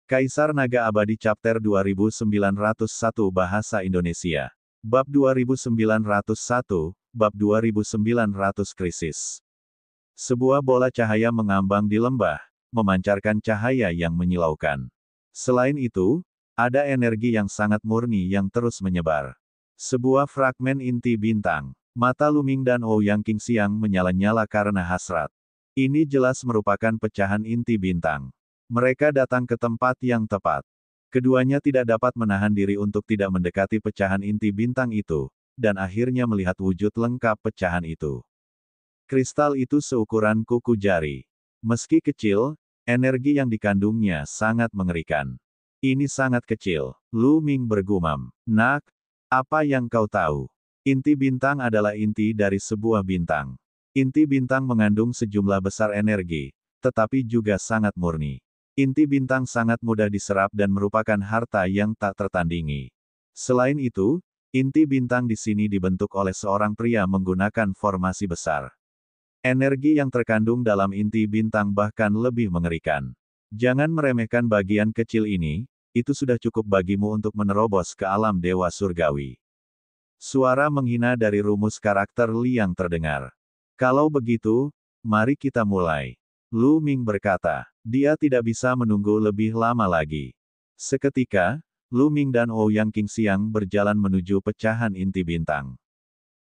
Kaisar Naga Abadi Chapter 2901 Bahasa Indonesia. Bab 2901, Bab 2900 Krisis. Sebuah bola cahaya mengambang di lembah, memancarkan cahaya yang menyilaukan. Selain itu, ada energi yang sangat murni yang terus menyebar. Sebuah fragmen inti bintang. Mata Luming dan Ouyang Qingxiang menyala-nyala karena hasrat. Ini jelas merupakan pecahan inti bintang. Mereka datang ke tempat yang tepat. Keduanya tidak dapat menahan diri untuk tidak mendekati pecahan inti bintang itu, dan akhirnya melihat wujud lengkap pecahan itu. Kristal itu seukuran kuku jari. Meski kecil, energi yang dikandungnya sangat mengerikan. Ini sangat kecil, Lu Ming bergumam. Nak, apa yang kau tahu? Inti bintang adalah inti dari sebuah bintang. Inti bintang mengandung sejumlah besar energi, tetapi juga sangat murni. Inti bintang sangat mudah diserap dan merupakan harta yang tak tertandingi. Selain itu, inti bintang di sini dibentuk oleh seorang pria menggunakan formasi besar. Energi yang terkandung dalam inti bintang bahkan lebih mengerikan. Jangan meremehkan bagian kecil ini, itu sudah cukup bagimu untuk menerobos ke alam dewa surgawi. Suara menghina dari rumus karakter Liang terdengar. Kalau begitu, mari kita mulai. Lu Ming berkata. Dia tidak bisa menunggu lebih lama lagi. Seketika, Lu Ming dan Ouyang Qingxiang berjalan menuju pecahan inti bintang.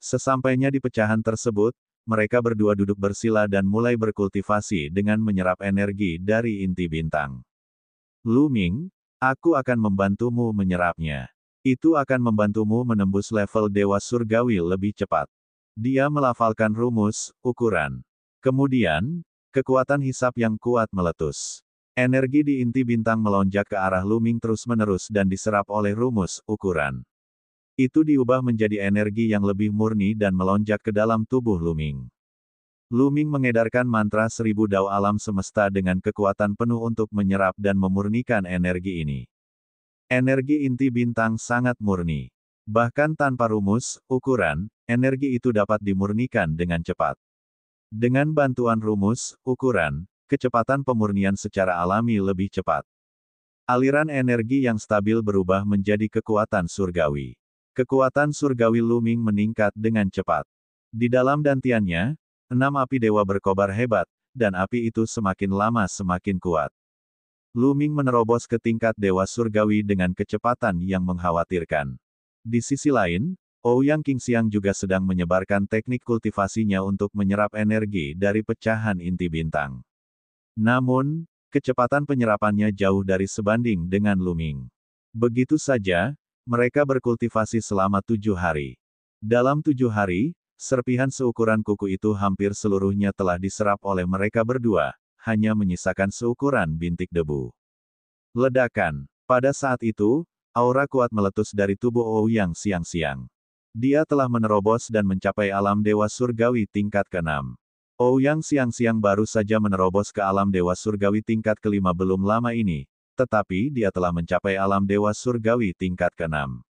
Sesampainya di pecahan tersebut, mereka berdua duduk bersila dan mulai berkultivasi dengan menyerap energi dari inti bintang. Lu Ming, aku akan membantumu menyerapnya. Itu akan membantumu menembus level dewa surgawi lebih cepat. Dia melafalkan rumus, ukuran. Kemudian, kekuatan hisap yang kuat meletus. Energi di inti bintang melonjak ke arah Lu Ming terus-menerus dan diserap oleh rumus, ukuran. Itu diubah menjadi energi yang lebih murni dan melonjak ke dalam tubuh Lu Ming. Lu Ming mengedarkan mantra 1000 dao alam semesta dengan kekuatan penuh untuk menyerap dan memurnikan energi ini. Energi inti bintang sangat murni. Bahkan tanpa rumus, ukuran, energi itu dapat dimurnikan dengan cepat. Dengan bantuan rumus, ukuran, kecepatan pemurnian secara alami lebih cepat. Aliran energi yang stabil berubah menjadi kekuatan surgawi. Kekuatan surgawi Lu Ming meningkat dengan cepat. Di dalam dantiannya, 6 api dewa berkobar hebat, dan api itu semakin lama semakin kuat. Lu Ming menerobos ke tingkat dewa surgawi dengan kecepatan yang mengkhawatirkan. Di sisi lain, Ouyang Qingxiang juga sedang menyebarkan teknik kultivasinya untuk menyerap energi dari pecahan inti bintang. Namun, kecepatan penyerapannya jauh dari sebanding dengan Lu Ming. Begitu saja, mereka berkultivasi selama 7 hari. Dalam 7 hari, serpihan seukuran kuku itu hampir seluruhnya telah diserap oleh mereka berdua, hanya menyisakan seukuran bintik debu. Ledakan. Pada saat itu, aura kuat meletus dari tubuh Ouyang Qingxiang. Dia telah menerobos dan mencapai alam dewa surgawi tingkat ke-6. Ouyang Qingxiang baru saja menerobos ke alam dewa surgawi tingkat ke-5 belum lama ini, tetapi dia telah mencapai alam dewa surgawi tingkat ke-6.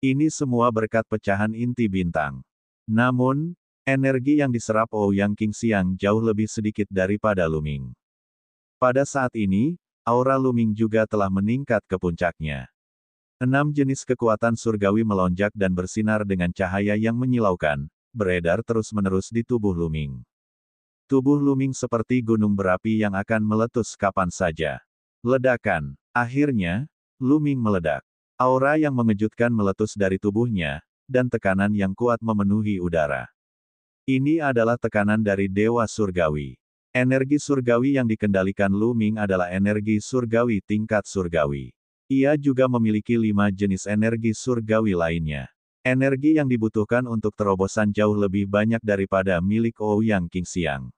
Ini semua berkat pecahan inti bintang. Namun, energi yang diserap Ouyang Qingxiang jauh lebih sedikit daripada Lu Ming. Pada saat ini, aura Lu Ming juga telah meningkat ke puncaknya. 6 jenis kekuatan surgawi melonjak dan bersinar dengan cahaya yang menyilaukan, beredar terus-menerus di tubuh Lu Ming. Tubuh Lu Ming seperti gunung berapi yang akan meletus kapan saja. Ledakan. Akhirnya, Lu Ming meledak. Aura yang mengejutkan meletus dari tubuhnya, dan tekanan yang kuat memenuhi udara. Ini adalah tekanan dari dewa surgawi. Energi surgawi yang dikendalikan Lu Ming adalah energi surgawi tingkat surgawi. Ia juga memiliki 5 jenis energi surgawi lainnya. Energi yang dibutuhkan untuk terobosan jauh lebih banyak daripada milik Ouyang Qingxiang.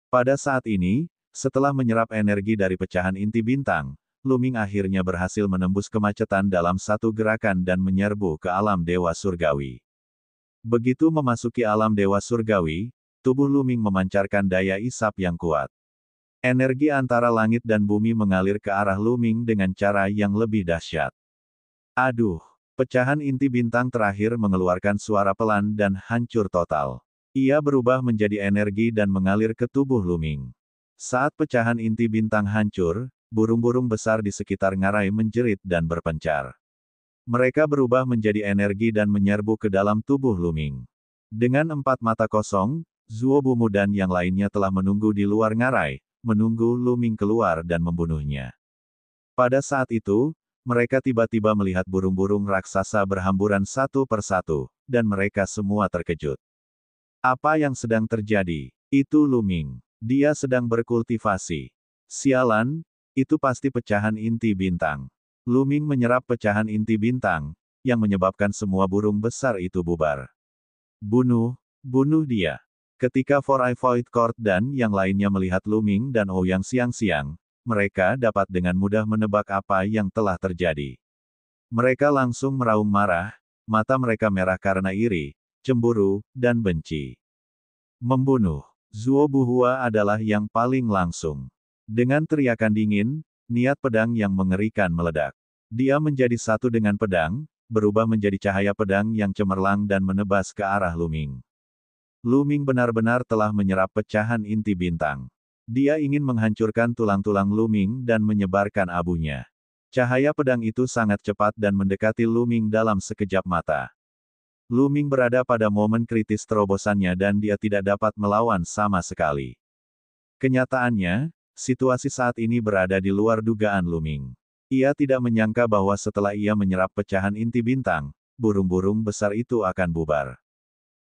Pada saat ini, setelah menyerap energi dari pecahan inti bintang, Lu Ming akhirnya berhasil menembus kemacetan dalam satu gerakan dan menyerbu ke alam dewa surgawi. Begitu memasuki alam dewa surgawi, tubuh Lu Ming memancarkan daya isap yang kuat. Energi antara langit dan bumi mengalir ke arah Lu Ming dengan cara yang lebih dahsyat. Aduh! Pecahan inti bintang terakhir mengeluarkan suara pelan dan hancur total. Ia berubah menjadi energi dan mengalir ke tubuh Lu Ming. Saat pecahan inti bintang hancur, burung-burung besar di sekitar ngarai menjerit dan berpencar. Mereka berubah menjadi energi dan menyerbu ke dalam tubuh Luming. Dengan 4 mata kosong, Zuo Bumu dan yang lainnya telah menunggu di luar ngarai, menunggu Luming keluar dan membunuhnya. Pada saat itu, mereka tiba-tiba melihat burung-burung raksasa berhamburan satu persatu, dan mereka semua terkejut. Apa yang sedang terjadi? Itu Luming. Dia sedang berkultivasi. Sialan, itu pasti pecahan inti bintang. Luming menyerap pecahan inti bintang, yang menyebabkan semua burung besar itu bubar. Bunuh, bunuh dia. Ketika Four Eye Void Court dan yang lainnya melihat Luming dan Ouyang siang-siang, mereka dapat dengan mudah menebak apa yang telah terjadi. Mereka langsung meraung marah, mata mereka merah karena iri, cemburu, dan benci. Membunuh. Zuo Buhua adalah yang paling langsung. Dengan teriakan dingin, niat pedang yang mengerikan meledak. Dia menjadi satu dengan pedang, berubah menjadi cahaya pedang yang cemerlang dan menebas ke arah Luming. Luming benar-benar telah menyerap pecahan inti bintang. Dia ingin menghancurkan tulang-tulang Luming dan menyebarkan abunya. Cahaya pedang itu sangat cepat dan mendekati Luming dalam sekejap mata. Luming berada pada momen kritis terobosannya dan dia tidak dapat melawan sama sekali. Kenyataannya, situasi saat ini berada di luar dugaan Luming. Ia tidak menyangka bahwa setelah ia menyerap pecahan inti bintang, burung-burung besar itu akan bubar.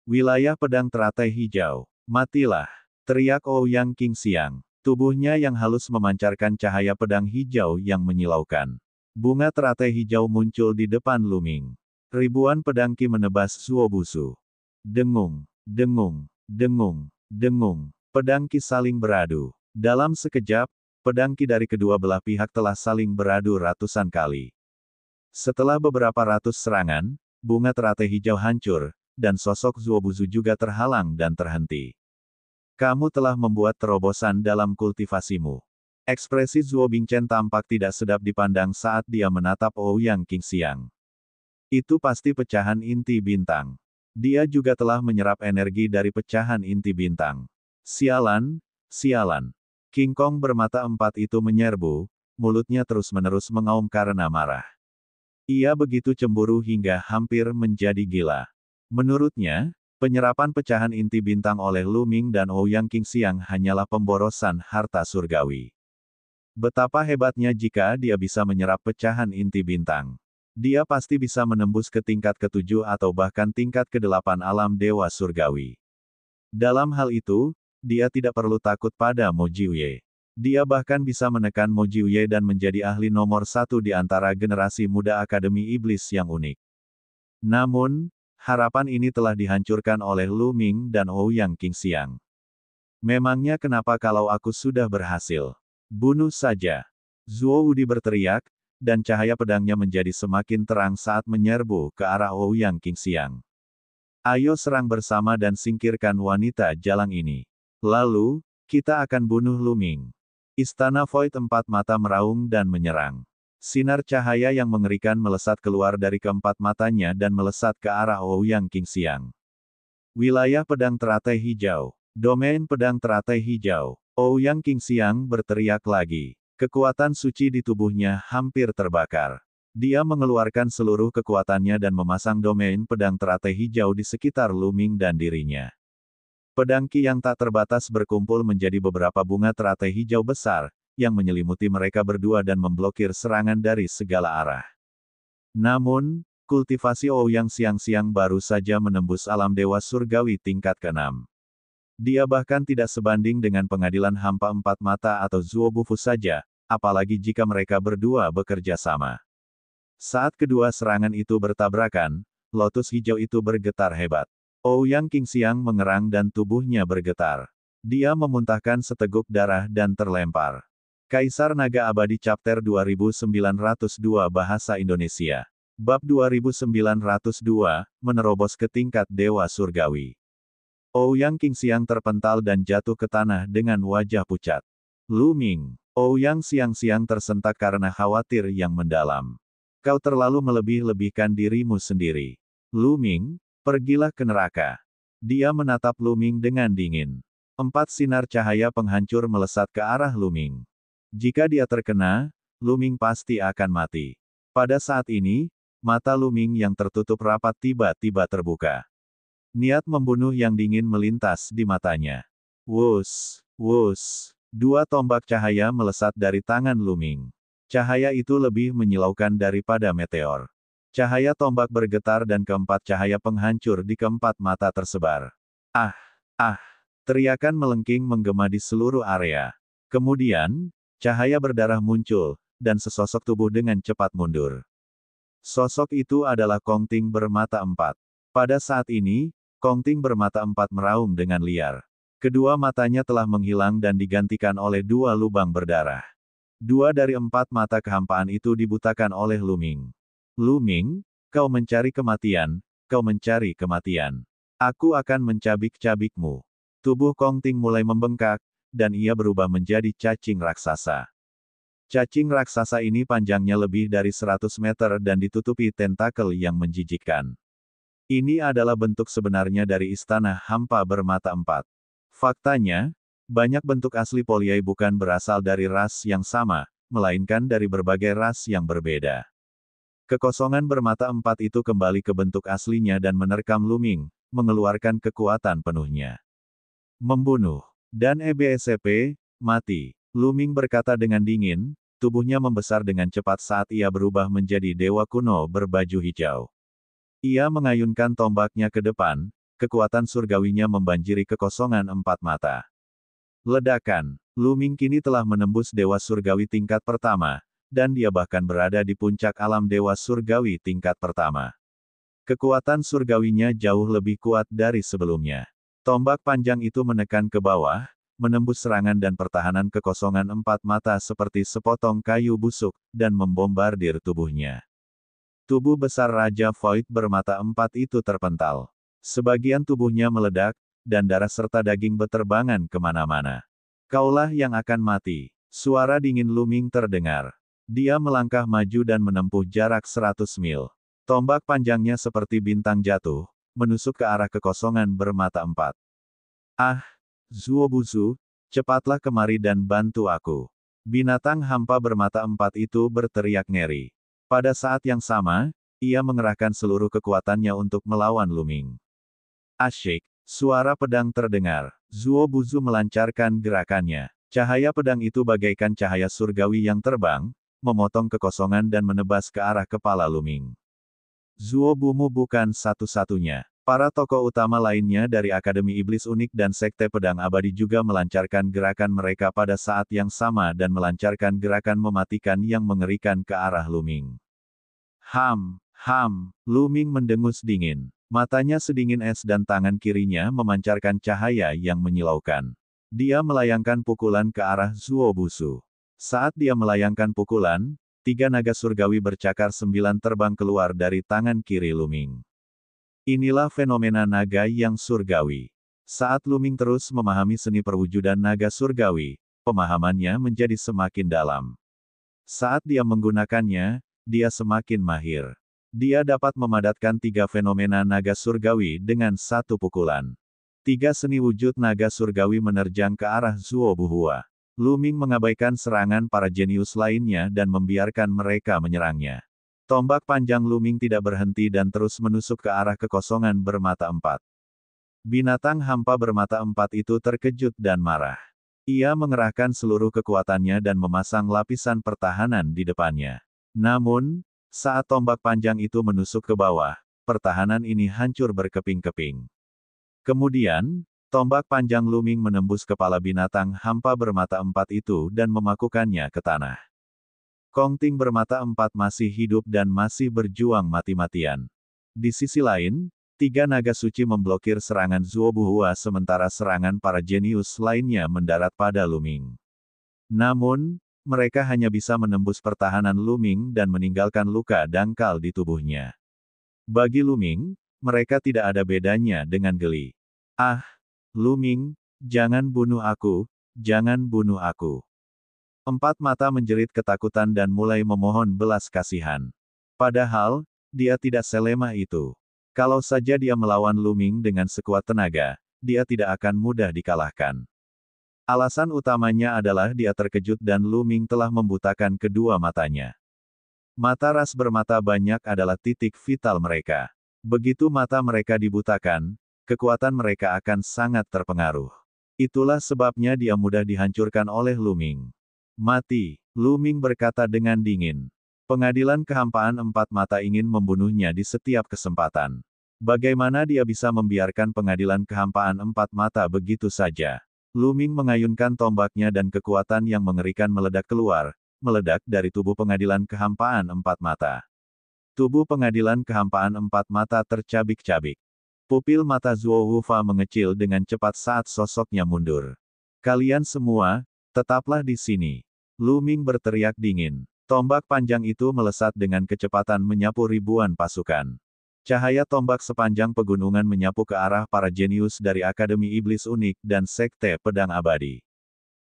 Wilayah pedang teratai hijau. Matilah! Teriak Ouyang Qingxiang. Tubuhnya yang halus memancarkan cahaya pedang hijau yang menyilaukan. Bunga teratai hijau muncul di depan Luming. Ribuan pedang Qi menebas Zuo Busu. Dengung, dengung, dengung, dengung. Pedang Qi saling beradu. Dalam sekejap, pedang Qi dari kedua belah pihak telah saling beradu ratusan kali. Setelah beberapa ratus serangan, bunga teratai hijau hancur, dan sosok Zuo Busu juga terhalang dan terhenti. Kamu telah membuat terobosan dalam kultivasimu. Ekspresi Zuo Bingchen tampak tidak sedap dipandang saat dia menatap Ouyang Qingxiang. Itu pasti pecahan inti bintang. Dia juga telah menyerap energi dari pecahan inti bintang. Sialan, sialan. King Kong bermata empat itu menyerbu, mulutnya terus-menerus mengaum karena marah. Ia begitu cemburu hingga hampir menjadi gila. Menurutnya, penyerapan pecahan inti bintang oleh Luming dan Ouyang Qingxiang hanyalah pemborosan harta surgawi. Betapa hebatnya jika dia bisa menyerap pecahan inti bintang. Dia pasti bisa menembus ke tingkat ke-7 atau bahkan tingkat ke-8 alam dewa surgawi. Dalam hal itu, dia tidak perlu takut pada Mo Jiuye. Dia bahkan bisa menekan Mo Jiuye dan menjadi ahli nomor 1 di antara generasi muda Akademi Iblis yang unik. Namun, harapan ini telah dihancurkan oleh Luming dan Ouyang Qingxiang. Memangnya kenapa kalau aku sudah berhasil? Bunuh saja. Zuo Wudi berteriak, dan cahaya pedangnya menjadi semakin terang saat menyerbu ke arah Ouyang Qingxiang. Ayo serang bersama dan singkirkan wanita jalang ini. Lalu, kita akan bunuh Luming. Istana Void empat mata meraung dan menyerang. Sinar cahaya yang mengerikan melesat keluar dari keempat matanya dan melesat ke arah Ouyang Qingxiang. Wilayah pedang teratai hijau. Domain pedang teratai hijau. Ouyang Qingxiang berteriak lagi. Kekuatan suci di tubuhnya hampir terbakar. Dia mengeluarkan seluruh kekuatannya dan memasang domain pedang teratai hijau di sekitar Luming dan dirinya. Pedang Qi yang tak terbatas berkumpul menjadi beberapa bunga teratai hijau besar, yang menyelimuti mereka berdua dan memblokir serangan dari segala arah. Namun, kultivasi Ouyang siang-siang baru saja menembus alam dewa surgawi tingkat ke-6. Dia bahkan tidak sebanding dengan pengadilan hampa empat mata atau Zuo Bufu saja, apalagi jika mereka berdua bekerja sama. Saat kedua serangan itu bertabrakan, lotus hijau itu bergetar hebat. Ouyang Qingxiang mengerang dan tubuhnya bergetar. Dia memuntahkan seteguk darah dan terlempar. Kaisar Naga Abadi Chapter 2902 Bahasa Indonesia. Bab 2902, Menerobos ke tingkat Dewa Surgawi. Ouyang Qingxiang terpental dan jatuh ke tanah dengan wajah pucat. Luming. Ouyang siang-siang tersentak karena khawatir yang mendalam. Kau terlalu melebih-lebihkan dirimu sendiri. Luming, pergilah ke neraka. Dia menatap Luming dengan dingin. 4 sinar cahaya penghancur melesat ke arah Luming. Jika dia terkena, Luming pasti akan mati. Pada saat ini, mata Luming yang tertutup rapat tiba-tiba terbuka. Niat membunuh yang dingin melintas di matanya. Wus, wus. Dua tombak cahaya melesat dari tangan Luming. Cahaya itu lebih menyilaukan daripada meteor. Cahaya tombak bergetar dan keempat cahaya penghancur di keempat mata tersebar. Ah! Ah! Teriakan melengking menggema di seluruh area. Kemudian, cahaya berdarah muncul, dan sesosok tubuh dengan cepat mundur. Sosok itu adalah Kongting bermata empat. Pada saat ini, Kongting bermata empat meraung dengan liar. Kedua matanya telah menghilang dan digantikan oleh dua lubang berdarah. Dua dari empat mata kehampaan itu dibutakan oleh Luming. Luming, kau mencari kematian, kau mencari kematian. Aku akan mencabik-cabikmu. Tubuh Kongting mulai membengkak, dan ia berubah menjadi cacing raksasa. Cacing raksasa ini panjangnya lebih dari 100 meter dan ditutupi tentakel yang menjijikkan. Ini adalah bentuk sebenarnya dari istana hampa bermata empat. Faktanya, banyak bentuk asli Polyai bukan berasal dari ras yang sama, melainkan dari berbagai ras yang berbeda. Kekosongan bermata empat itu kembali ke bentuk aslinya dan menerkam Luming, mengeluarkan kekuatan penuhnya. Membunuh. Dan EBSCP, mati. Luming berkata dengan dingin, tubuhnya membesar dengan cepat saat ia berubah menjadi dewa kuno berbaju hijau. Ia mengayunkan tombaknya ke depan, kekuatan surgawinya membanjiri kekosongan empat mata. Ledakan. Luming kini telah menembus dewa surgawi tingkat pertama, dan dia bahkan berada di puncak alam dewa surgawi tingkat pertama. Kekuatan surgawinya jauh lebih kuat dari sebelumnya. Tombak panjang itu menekan ke bawah, menembus serangan dan pertahanan kekosongan empat mata seperti sepotong kayu busuk, dan membombardir tubuhnya. Tubuh besar Raja Void bermata empat itu terpental. Sebagian tubuhnya meledak, dan darah serta daging beterbangan kemana-mana. Kaulah yang akan mati. Suara dingin Luming terdengar. Dia melangkah maju dan menempuh jarak 100 mil. Tombak panjangnya seperti bintang jatuh, menusuk ke arah kekosongan bermata empat. Ah! Zuobuzu, cepatlah kemari dan bantu aku. Binatang hampa bermata empat itu berteriak ngeri. Pada saat yang sama, ia mengerahkan seluruh kekuatannya untuk melawan Luming. Asyik! Suara pedang terdengar. Zuobuzu melancarkan gerakannya. Cahaya pedang itu bagaikan cahaya surgawi yang terbang, memotong kekosongan dan menebas ke arah kepala Luming. Zuobumu bukan satu-satunya. Para tokoh utama lainnya dari Akademi Iblis Unik dan Sekte Pedang Abadi juga melancarkan gerakan mereka pada saat yang sama dan melancarkan gerakan mematikan yang mengerikan ke arah Luming. Ham! Ham! Luming mendengus dingin. Matanya sedingin es dan tangan kirinya memancarkan cahaya yang menyilaukan. Dia melayangkan pukulan ke arah Zuobuzu. Saat dia melayangkan pukulan, 3 naga surgawi bercakar 9 terbang keluar dari tangan kiri Luming. Inilah fenomena naga yang surgawi. Saat Luming terus memahami seni perwujudan naga surgawi, pemahamannya menjadi semakin dalam. Saat dia menggunakannya, dia semakin mahir. Dia dapat memadatkan 3 fenomena naga surgawi dengan satu pukulan. 3 seni wujud naga surgawi menerjang ke arah Zuobuhua. Luming mengabaikan serangan para jenius lainnya dan membiarkan mereka menyerangnya. Tombak panjang Luming tidak berhenti dan terus menusuk ke arah kekosongan bermata empat. Binatang hampa bermata empat itu terkejut dan marah. Ia mengerahkan seluruh kekuatannya dan memasang lapisan pertahanan di depannya. Namun, saat tombak panjang itu menusuk ke bawah, pertahanan ini hancur berkeping-keping. Kemudian, tombak panjang Luming menembus kepala binatang hampa bermata empat itu dan memakukannya ke tanah. Kongting bermata empat masih hidup dan masih berjuang mati-matian. Di sisi lain, 3 naga suci memblokir serangan Zuobuhua sementara serangan para jenius lainnya mendarat pada Luming. Namun, mereka hanya bisa menembus pertahanan Luming dan meninggalkan luka dangkal di tubuhnya. Bagi Luming, mereka tidak ada bedanya dengan geli. Ah! Luming, jangan bunuh aku, jangan bunuh aku. Empat mata menjerit ketakutan dan mulai memohon belas kasihan. Padahal, dia tidak selemah itu. Kalau saja dia melawan Luming dengan sekuat tenaga, dia tidak akan mudah dikalahkan. Alasan utamanya adalah dia terkejut dan Lu Ming telah membutakan kedua matanya. Mata ras bermata banyak adalah titik vital mereka. Begitu mata mereka dibutakan, kekuatan mereka akan sangat terpengaruh. Itulah sebabnya dia mudah dihancurkan oleh Lu Ming. Mati, Lu Ming berkata dengan dingin. Pengadilan kehampaan empat mata ingin membunuhnya di setiap kesempatan. Bagaimana dia bisa membiarkan pengadilan kehampaan empat mata begitu saja? Lu Ming mengayunkan tombaknya dan kekuatan yang mengerikan meledak keluar, meledak dari tubuh pengadilan kehampaan empat mata. Tubuh pengadilan kehampaan empat mata tercabik-cabik. Pupil mata Zuo Wufa mengecil dengan cepat saat sosoknya mundur. Kalian semua, tetaplah di sini. Lu Ming berteriak dingin. Tombak panjang itu melesat dengan kecepatan menyapu ribuan pasukan. Cahaya tombak sepanjang pegunungan menyapu ke arah para jenius dari Akademi Iblis Unik dan Sekte Pedang Abadi.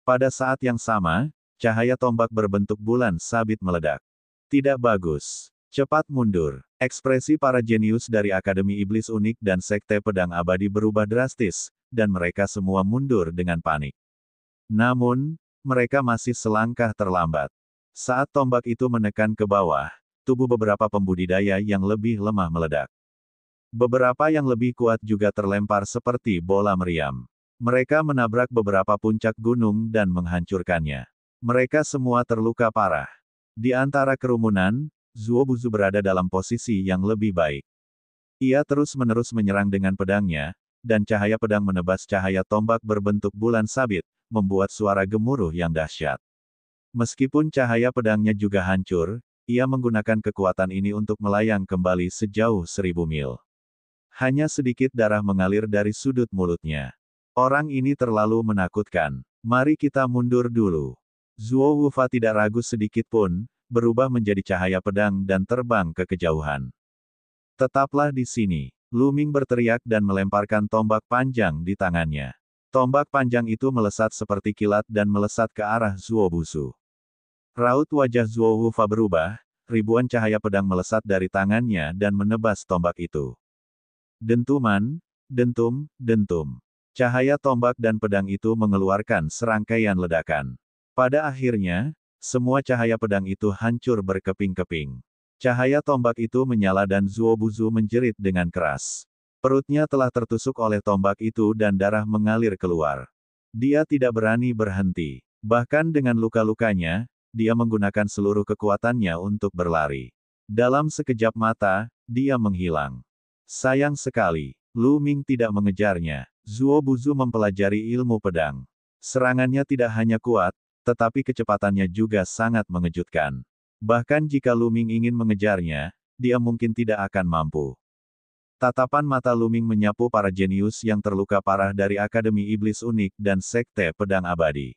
Pada saat yang sama, cahaya tombak berbentuk bulan sabit meledak. Tidak bagus. Cepat mundur. Ekspresi para jenius dari Akademi Iblis Unik dan Sekte Pedang Abadi berubah drastis, dan mereka semua mundur dengan panik. Namun, mereka masih selangkah terlambat. Saat tombak itu menekan ke bawah, tubuh beberapa pembudidaya yang lebih lemah meledak. Beberapa yang lebih kuat juga terlempar seperti bola meriam. Mereka menabrak beberapa puncak gunung dan menghancurkannya. Mereka semua terluka parah. Di antara kerumunan, Zuo Buzu berada dalam posisi yang lebih baik. Ia terus-menerus menyerang dengan pedangnya, dan cahaya pedang menebas cahaya tombak berbentuk bulan sabit, membuat suara gemuruh yang dahsyat. Meskipun cahaya pedangnya juga hancur, ia menggunakan kekuatan ini untuk melayang kembali sejauh 1000 mil. Hanya sedikit darah mengalir dari sudut mulutnya. Orang ini terlalu menakutkan. Mari kita mundur dulu. Zuo Wufa tidak ragu sedikit pun, berubah menjadi cahaya pedang dan terbang ke kejauhan. Tetaplah di sini. Lu Ming berteriak dan melemparkan tombak panjang di tangannya. Tombak panjang itu melesat seperti kilat dan melesat ke arah Zuo Buzu. Raut wajah Zuo Wufa berubah, ribuan cahaya pedang melesat dari tangannya dan menebas tombak itu. Dentuman, dentum, dentum. Cahaya tombak dan pedang itu mengeluarkan serangkaian ledakan. Pada akhirnya, semua cahaya pedang itu hancur berkeping-keping. Cahaya tombak itu menyala dan Zuo Buzu menjerit dengan keras. Perutnya telah tertusuk oleh tombak itu dan darah mengalir keluar. Dia tidak berani berhenti. Bahkan dengan luka-lukanya, dia menggunakan seluruh kekuatannya untuk berlari. Dalam sekejap mata, dia menghilang. Sayang sekali, Lu Ming tidak mengejarnya. Zuo Buzu mempelajari ilmu pedang. Serangannya tidak hanya kuat, tetapi kecepatannya juga sangat mengejutkan. Bahkan jika Lu Ming ingin mengejarnya, dia mungkin tidak akan mampu. Tatapan mata Lu Ming menyapu para jenius yang terluka parah dari Akademi Iblis Unik dan Sekte Pedang Abadi.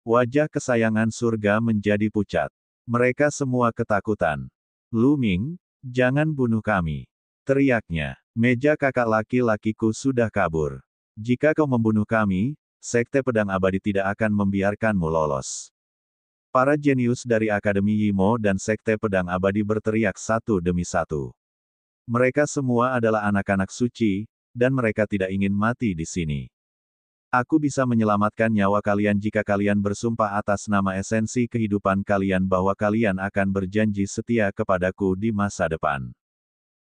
Wajah kesayangan surga menjadi pucat. Mereka semua ketakutan. Lu Ming, jangan bunuh kami. Teriaknya. Meja kakak laki-lakiku sudah kabur. Jika kau membunuh kami, Sekte Pedang Abadi tidak akan membiarkanmu lolos. Para jenius dari Akademi Yimo dan Sekte Pedang Abadi berteriak satu demi satu. Mereka semua adalah anak-anak suci, dan mereka tidak ingin mati di sini. Aku bisa menyelamatkan nyawa kalian jika kalian bersumpah atas nama esensi kehidupan kalian bahwa kalian akan berjanji setia kepadaku di masa depan.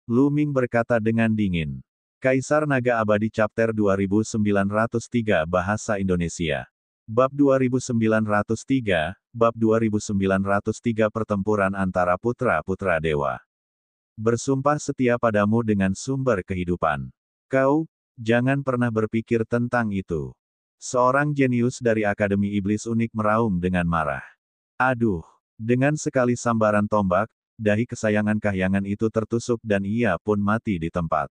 Lu Ming berkata dengan dingin. Kaisar Naga Abadi Chapter 2903 Bahasa Indonesia. Bab 2903, Bab 2903 Pertempuran antara putra-putra dewa. Bersumpah setia padamu dengan sumber kehidupan. Kau, jangan pernah berpikir tentang itu. Seorang jenius dari Akademi Iblis Unik meraung dengan marah. Aduh, dengan sekali sambaran tombak, dahi kesayangan kahyangan itu tertusuk dan ia pun mati di tempat.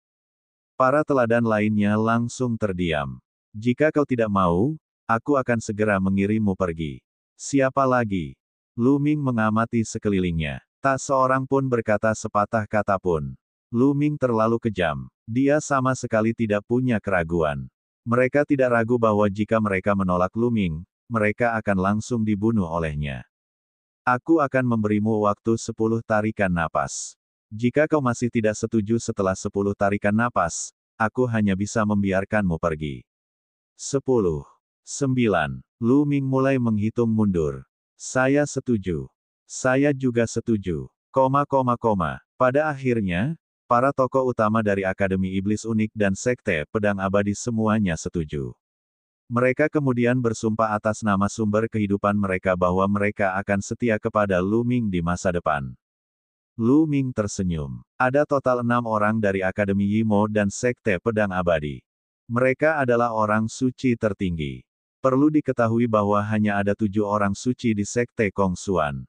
Para teladan lainnya langsung terdiam. Jika kau tidak mau, aku akan segera mengirimmu pergi. Siapa lagi? Lu Ming mengamati sekelilingnya. Tak seorang pun berkata sepatah kata pun. Lu Ming terlalu kejam. Dia sama sekali tidak punya keraguan. Mereka tidak ragu bahwa jika mereka menolak Lu Ming, mereka akan langsung dibunuh olehnya. Aku akan memberimu waktu 10 tarikan napas. Jika kau masih tidak setuju setelah 10 tarikan napas, aku hanya bisa membiarkanmu pergi. 10. 9. Lu Ming mulai menghitung mundur. Saya setuju. Saya juga setuju. Pada akhirnya, para tokoh utama dari Akademi Iblis Unik dan Sekte Pedang Abadi semuanya setuju. Mereka kemudian bersumpah atas nama sumber kehidupan mereka bahwa mereka akan setia kepada Lu Ming di masa depan. Lu Ming tersenyum. Ada total 6 orang dari Akademi Yimo dan Sekte Pedang Abadi. Mereka adalah orang suci tertinggi. Perlu diketahui bahwa hanya ada 7 orang suci di Sekte Kongsuan.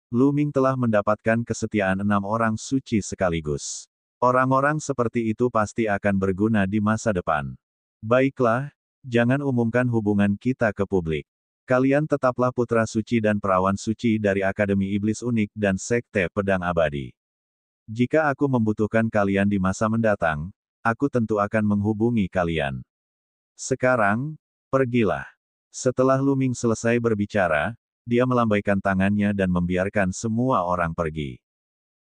Lu Ming telah mendapatkan kesetiaan 6 orang suci sekaligus. Orang-orang seperti itu pasti akan berguna di masa depan. Baiklah, jangan umumkan hubungan kita ke publik. Kalian tetaplah putra suci dan perawan suci dari Akademi Iblis Unik dan Sekte Pedang Abadi. Jika aku membutuhkan kalian di masa mendatang, aku tentu akan menghubungi kalian. Sekarang, pergilah. Setelah Lu Ming selesai berbicara, dia melambaikan tangannya dan membiarkan semua orang pergi.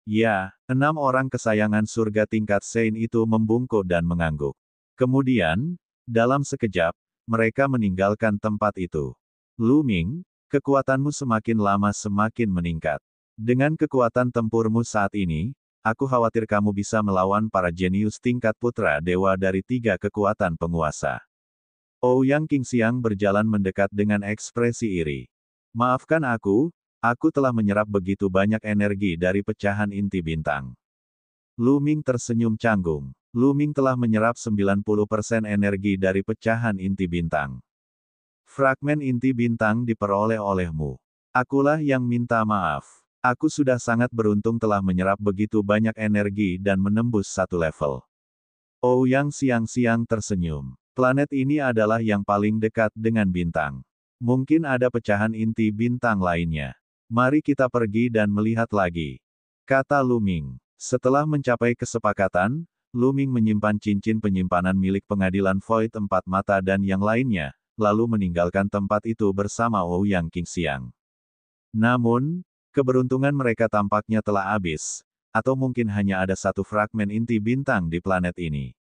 Ya, 6 orang kesayangan surga tingkat Saint itu membungkuk dan mengangguk. Kemudian, dalam sekejap, mereka meninggalkan tempat itu. Lu Ming, kekuatanmu semakin lama semakin meningkat. Dengan kekuatan tempurmu saat ini, aku khawatir kamu bisa melawan para jenius tingkat putra dewa dari 3 kekuatan penguasa. Ouyang Qingxiang berjalan mendekat dengan ekspresi iri. Maafkan aku telah menyerap begitu banyak energi dari pecahan inti bintang. Lu Ming tersenyum canggung. Lu Ming telah menyerap 90% energi dari pecahan inti bintang. Fragmen inti bintang diperoleh olehmu. Akulah yang minta maaf. Aku sudah sangat beruntung telah menyerap begitu banyak energi dan menembus 1 level. Ouyang Xiang tersenyum. Planet ini adalah yang paling dekat dengan bintang. Mungkin ada pecahan inti bintang lainnya. Mari kita pergi dan melihat lagi, kata Lu Ming. Setelah mencapai kesepakatan, Lu Ming menyimpan cincin penyimpanan milik pengadilan Void 4 Mata dan yang lainnya, lalu meninggalkan tempat itu bersama Ouyang Qingxiang. Namun, keberuntungan mereka tampaknya telah habis, atau mungkin hanya ada 1 fragmen inti bintang di planet ini.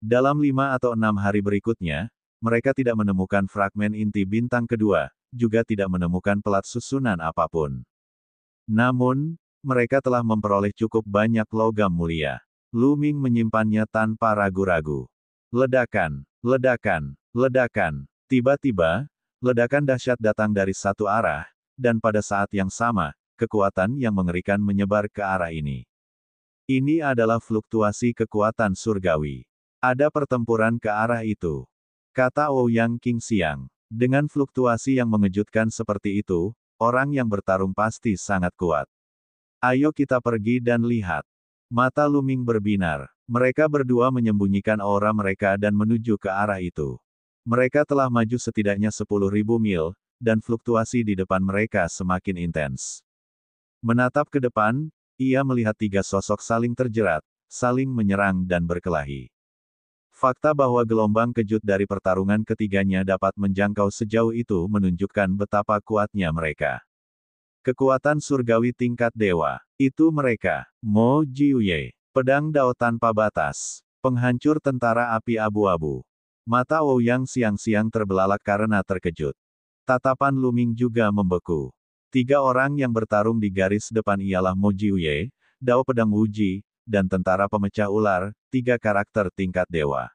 Dalam 5 atau 6 hari berikutnya, mereka tidak menemukan fragmen inti bintang kedua, juga tidak menemukan pelat susunan apapun. Namun, mereka telah memperoleh cukup banyak logam mulia. Lu Ming menyimpannya tanpa ragu-ragu. Ledakan, ledakan, ledakan. Tiba-tiba, ledakan dahsyat datang dari satu arah, dan pada saat yang sama, kekuatan yang mengerikan menyebar ke arah ini. Ini adalah fluktuasi kekuatan surgawi. Ada pertempuran ke arah itu, kata Ouyang Qingxiang. Dengan fluktuasi yang mengejutkan seperti itu, orang yang bertarung pasti sangat kuat. Ayo kita pergi dan lihat. Mata Lu Ming berbinar. Mereka berdua menyembunyikan aura mereka dan menuju ke arah itu. Mereka telah maju setidaknya 10.000 mil, dan fluktuasi di depan mereka semakin intens. Menatap ke depan, ia melihat 3 sosok saling terjerat, saling menyerang dan berkelahi. Fakta bahwa gelombang kejut dari pertarungan ketiganya dapat menjangkau sejauh itu menunjukkan betapa kuatnya mereka. Kekuatan surgawi tingkat dewa. Itu mereka. Mo Jiuye. Pedang Dao tanpa batas. Penghancur tentara api abu-abu. Mata Ouyang Xiang terbelalak karena terkejut. Tatapan Lu Ming juga membeku. 3 orang yang bertarung di garis depan ialah Mo Jiuye, Dao Pedang Wuji, dan tentara pemecah ular, 3 karakter tingkat dewa.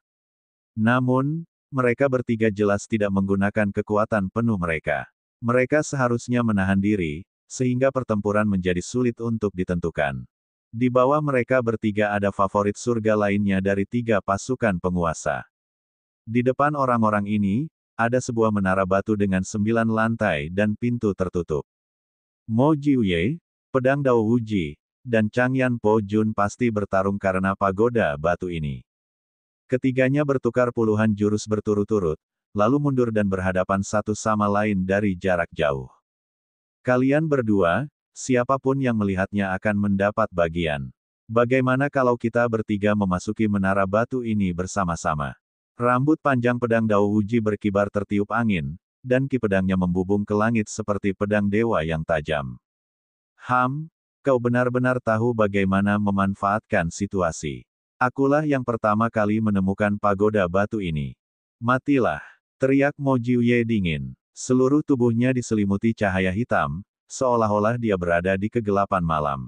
Namun, mereka bertiga jelas tidak menggunakan kekuatan penuh mereka. Mereka seharusnya menahan diri, sehingga pertempuran menjadi sulit untuk ditentukan. Di bawah mereka bertiga ada favorit surga lainnya dari 3 pasukan penguasa. Di depan orang-orang ini, ada sebuah menara batu dengan 9 lantai dan pintu tertutup. Mo Jiuye, Pedang Dao Wuji, dan Changyan Po Jun pasti bertarung karena pagoda batu ini. Ketiganya bertukar puluhan jurus berturut-turut, lalu mundur dan berhadapan satu sama lain dari jarak jauh. Kalian berdua, siapapun yang melihatnya akan mendapat bagian. Bagaimana kalau kita bertiga memasuki menara batu ini bersama-sama? Rambut panjang pedang Dao Wuji berkibar tertiup angin, dan ki pedangnya membubung ke langit seperti pedang dewa yang tajam. Kau benar-benar tahu bagaimana memanfaatkan situasi. Akulah yang pertama kali menemukan pagoda batu ini. Matilah. Teriak Mo Jiuye dingin. Seluruh tubuhnya diselimuti cahaya hitam, seolah-olah dia berada di kegelapan malam.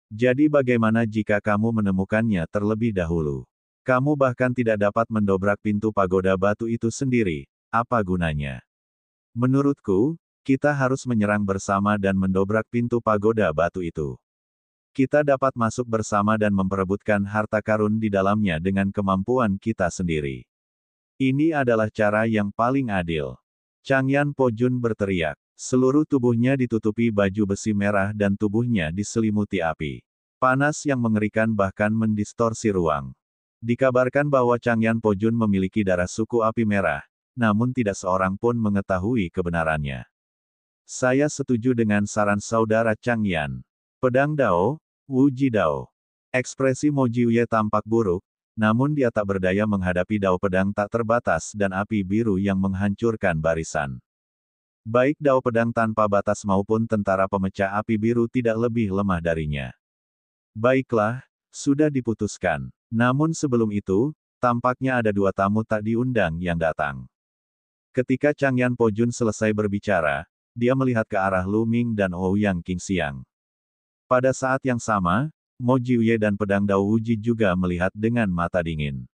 Jadi bagaimana jika kamu menemukannya terlebih dahulu? Kamu bahkan tidak dapat mendobrak pintu pagoda batu itu sendiri, apa gunanya? Menurutku, kita harus menyerang bersama dan mendobrak pintu pagoda batu itu. Kita dapat masuk bersama dan memperebutkan harta karun di dalamnya dengan kemampuan kita sendiri. Ini adalah cara yang paling adil. Changyan Pojun berteriak. Seluruh tubuhnya ditutupi baju besi merah dan tubuhnya diselimuti api. Panas yang mengerikan bahkan mendistorsi ruang. Dikabarkan bahwa Changyan Pojun memiliki darah suku api merah, namun tidak seorang pun mengetahui kebenarannya. Saya setuju dengan saran saudara Changyan. Pedang Dao, Wuji Dao. Ekspresi Mo Jiuye tampak buruk, namun dia tak berdaya menghadapi dao pedang tak terbatas dan api biru yang menghancurkan barisan. Baik dao pedang tanpa batas maupun tentara pemecah api biru tidak lebih lemah darinya. Baiklah, sudah diputuskan. Namun sebelum itu, tampaknya ada dua tamu tak diundang yang datang. Ketika Changyan Pojun selesai berbicara, dia melihat ke arah Lu Ming dan Ouyang Qingxiang. Pada saat yang sama, Mo Jiuye dan pedang Dao Wuji juga melihat dengan mata dingin.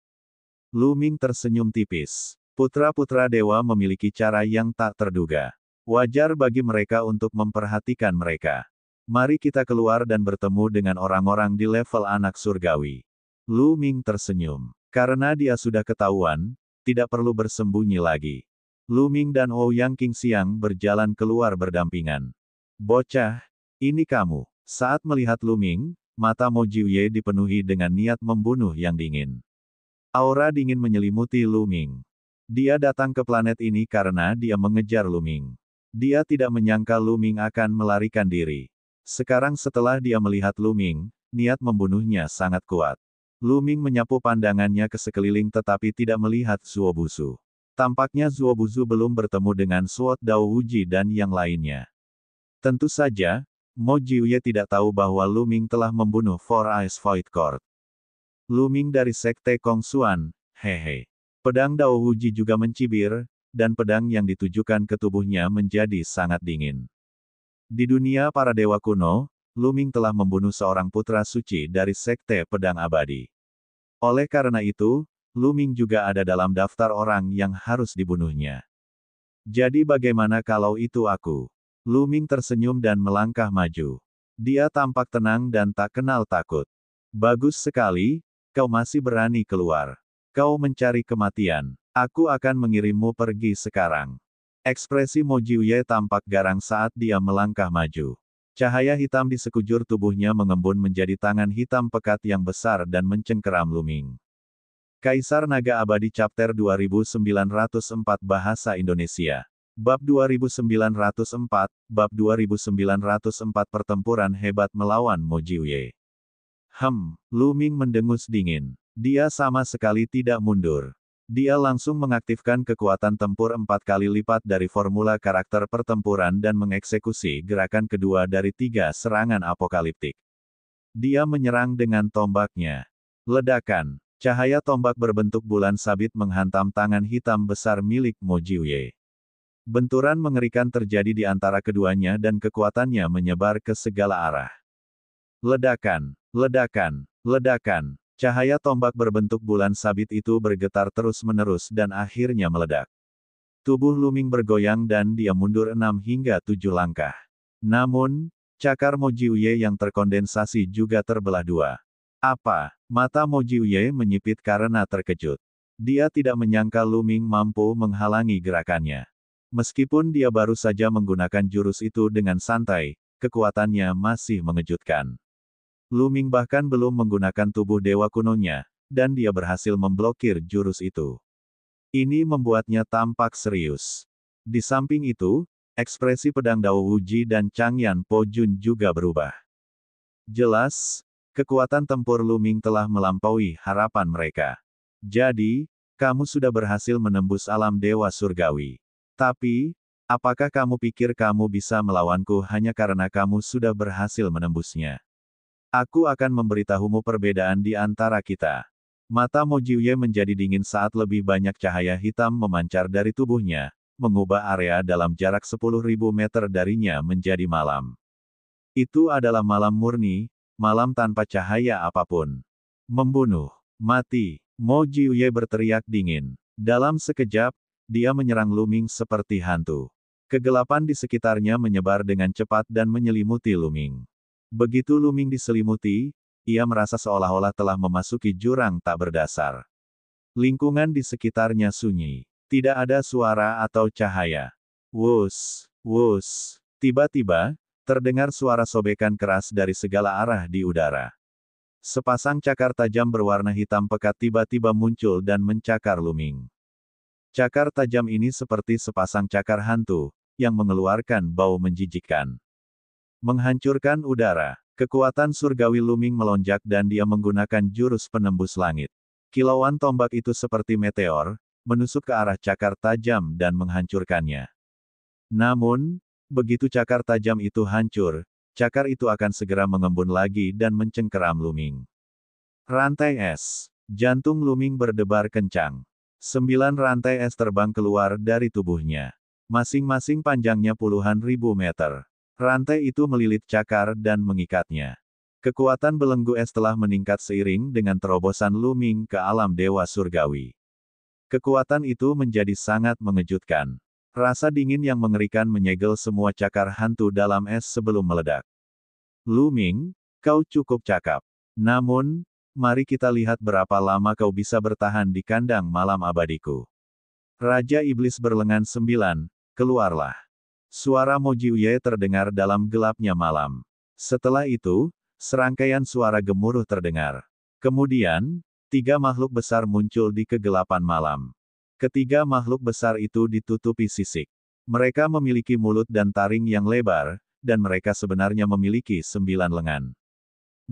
Lu Ming tersenyum tipis. Putra-putra dewa memiliki cara yang tak terduga. Wajar bagi mereka untuk memperhatikan mereka. Mari kita keluar dan bertemu dengan orang-orang di level anak surgawi. Lu Ming tersenyum. Karena dia sudah ketahuan, tidak perlu bersembunyi lagi. Lu Ming dan Ouyang Qingxiang berjalan keluar berdampingan. Bocah, ini kamu. Saat melihat Lu Ming, mata Mo Jiuye dipenuhi dengan niat membunuh yang dingin. Aura dingin menyelimuti Lu Ming. Dia datang ke planet ini karena dia mengejar Lu Ming. Dia tidak menyangka Lu Ming akan melarikan diri. Sekarang setelah dia melihat Lu Ming, niat membunuhnya sangat kuat. Lu Ming menyapu pandangannya ke sekeliling tetapi tidak melihat Zuo Buzu. Tampaknya Zuo Buzu belum bertemu dengan Sword Dao Wuji dan yang lainnya. Tentu saja, Mo Jiuye tidak tahu bahwa Lu Ming telah membunuh Four Eyes Void Court. Lu Ming dari Sekte Kongsuan, hehe. Pedang Dao Wuji juga mencibir, dan pedang yang ditujukan ke tubuhnya menjadi sangat dingin. Di dunia para dewa kuno, Lu Ming telah membunuh seorang putra suci dari Sekte Pedang Abadi. Oleh karena itu, Lu Ming juga ada dalam daftar orang yang harus dibunuhnya. Jadi bagaimana kalau itu aku? Lu Ming tersenyum dan melangkah maju. Dia tampak tenang dan tak kenal takut. Bagus sekali, kau masih berani keluar. Kau mencari kematian. Aku akan mengirimmu pergi sekarang. Ekspresi Mo Jiuye tampak garang saat dia melangkah maju. Cahaya hitam di sekujur tubuhnya mengembun menjadi tangan hitam pekat yang besar dan mencengkeram Lu Ming. Kaisar Naga Abadi Chapter 2904 Bahasa Indonesia. Bab 2904, Bab 2904 Pertempuran hebat melawan Mo Jiuye. Lu Ming mendengus dingin. Dia sama sekali tidak mundur. Dia langsung mengaktifkan kekuatan tempur 4 kali lipat dari formula karakter pertempuran dan mengeksekusi gerakan kedua dari 3 serangan apokaliptik. Dia menyerang dengan tombaknya. Ledakan. Cahaya tombak berbentuk bulan sabit menghantam tangan hitam besar milik Mo Jiuye. Benturan mengerikan terjadi di antara keduanya dan kekuatannya menyebar ke segala arah. Ledakan, ledakan, ledakan. Cahaya tombak berbentuk bulan sabit itu bergetar terus-menerus dan akhirnya meledak. Tubuh Lu Ming bergoyang dan dia mundur 6 hingga 7 langkah. Namun, cakar Mo Jiuye yang terkondensasi juga terbelah 2. Apa? Mata Mo Jiuye menyipit karena terkejut. Dia tidak menyangka Lu Ming mampu menghalangi gerakannya. Meskipun dia baru saja menggunakan jurus itu dengan santai, kekuatannya masih mengejutkan. Lu Ming bahkan belum menggunakan tubuh dewa kunonya, dan dia berhasil memblokir jurus itu. Ini membuatnya tampak serius. Di samping itu, ekspresi pedang Dao Wuji dan Changyan Pojun juga berubah. Jelas, kekuatan tempur Lu Ming telah melampaui harapan mereka. Jadi, kamu sudah berhasil menembus alam dewa surgawi. Tapi, apakah kamu pikir kamu bisa melawanku hanya karena kamu sudah berhasil menembusnya? Aku akan memberitahumu perbedaan di antara kita. Mata Mo Jiuye menjadi dingin saat lebih banyak cahaya hitam memancar dari tubuhnya, mengubah area dalam jarak 10.000 meter darinya menjadi malam. Itu adalah malam murni, malam tanpa cahaya apapun. Membunuh. Mati. Mo Jiuye berteriak dingin. Dalam sekejap, dia menyerang Lu Ming seperti hantu. Kegelapan di sekitarnya menyebar dengan cepat dan menyelimuti Lu Ming. Begitu Lu Ming diselimuti, ia merasa seolah-olah telah memasuki jurang tak berdasar. Lingkungan di sekitarnya sunyi. Tidak ada suara atau cahaya. Wus, wus. Tiba-tiba, terdengar suara sobekan keras dari segala arah di udara. Sepasang cakar tajam berwarna hitam pekat tiba-tiba muncul dan mencakar Lu Ming. Cakar tajam ini seperti sepasang cakar hantu, yang mengeluarkan bau menjijikkan. Menghancurkan udara. Kekuatan surgawi Lu Ming melonjak dan dia menggunakan jurus penembus langit. Kilauan tombak itu seperti meteor, menusuk ke arah cakar tajam dan menghancurkannya. Namun, begitu cakar tajam itu hancur, cakar itu akan segera mengembun lagi dan mencengkeram Lu Ming. Rantai es. Jantung Lu Ming berdebar kencang. 9 rantai es terbang keluar dari tubuhnya. Masing-masing panjangnya puluhan ribu meter. Rantai itu melilit cakar dan mengikatnya. Kekuatan belenggu es telah meningkat seiring dengan terobosan Lu Ming ke alam dewa surgawi. Kekuatan itu menjadi sangat mengejutkan. Rasa dingin yang mengerikan menyegel semua cakar hantu dalam es sebelum meledak. Lu Ming, kau cukup cakap. Namun, mari kita lihat berapa lama kau bisa bertahan di kandang malam abadiku. Raja Iblis berlengan 9, keluarlah. Suara Mo Jiuye terdengar dalam gelapnya malam. Setelah itu, serangkaian suara gemuruh terdengar. Kemudian, 3 makhluk besar muncul di kegelapan malam. Ketiga makhluk besar itu ditutupi sisik. Mereka memiliki mulut dan taring yang lebar, dan mereka sebenarnya memiliki 9 lengan.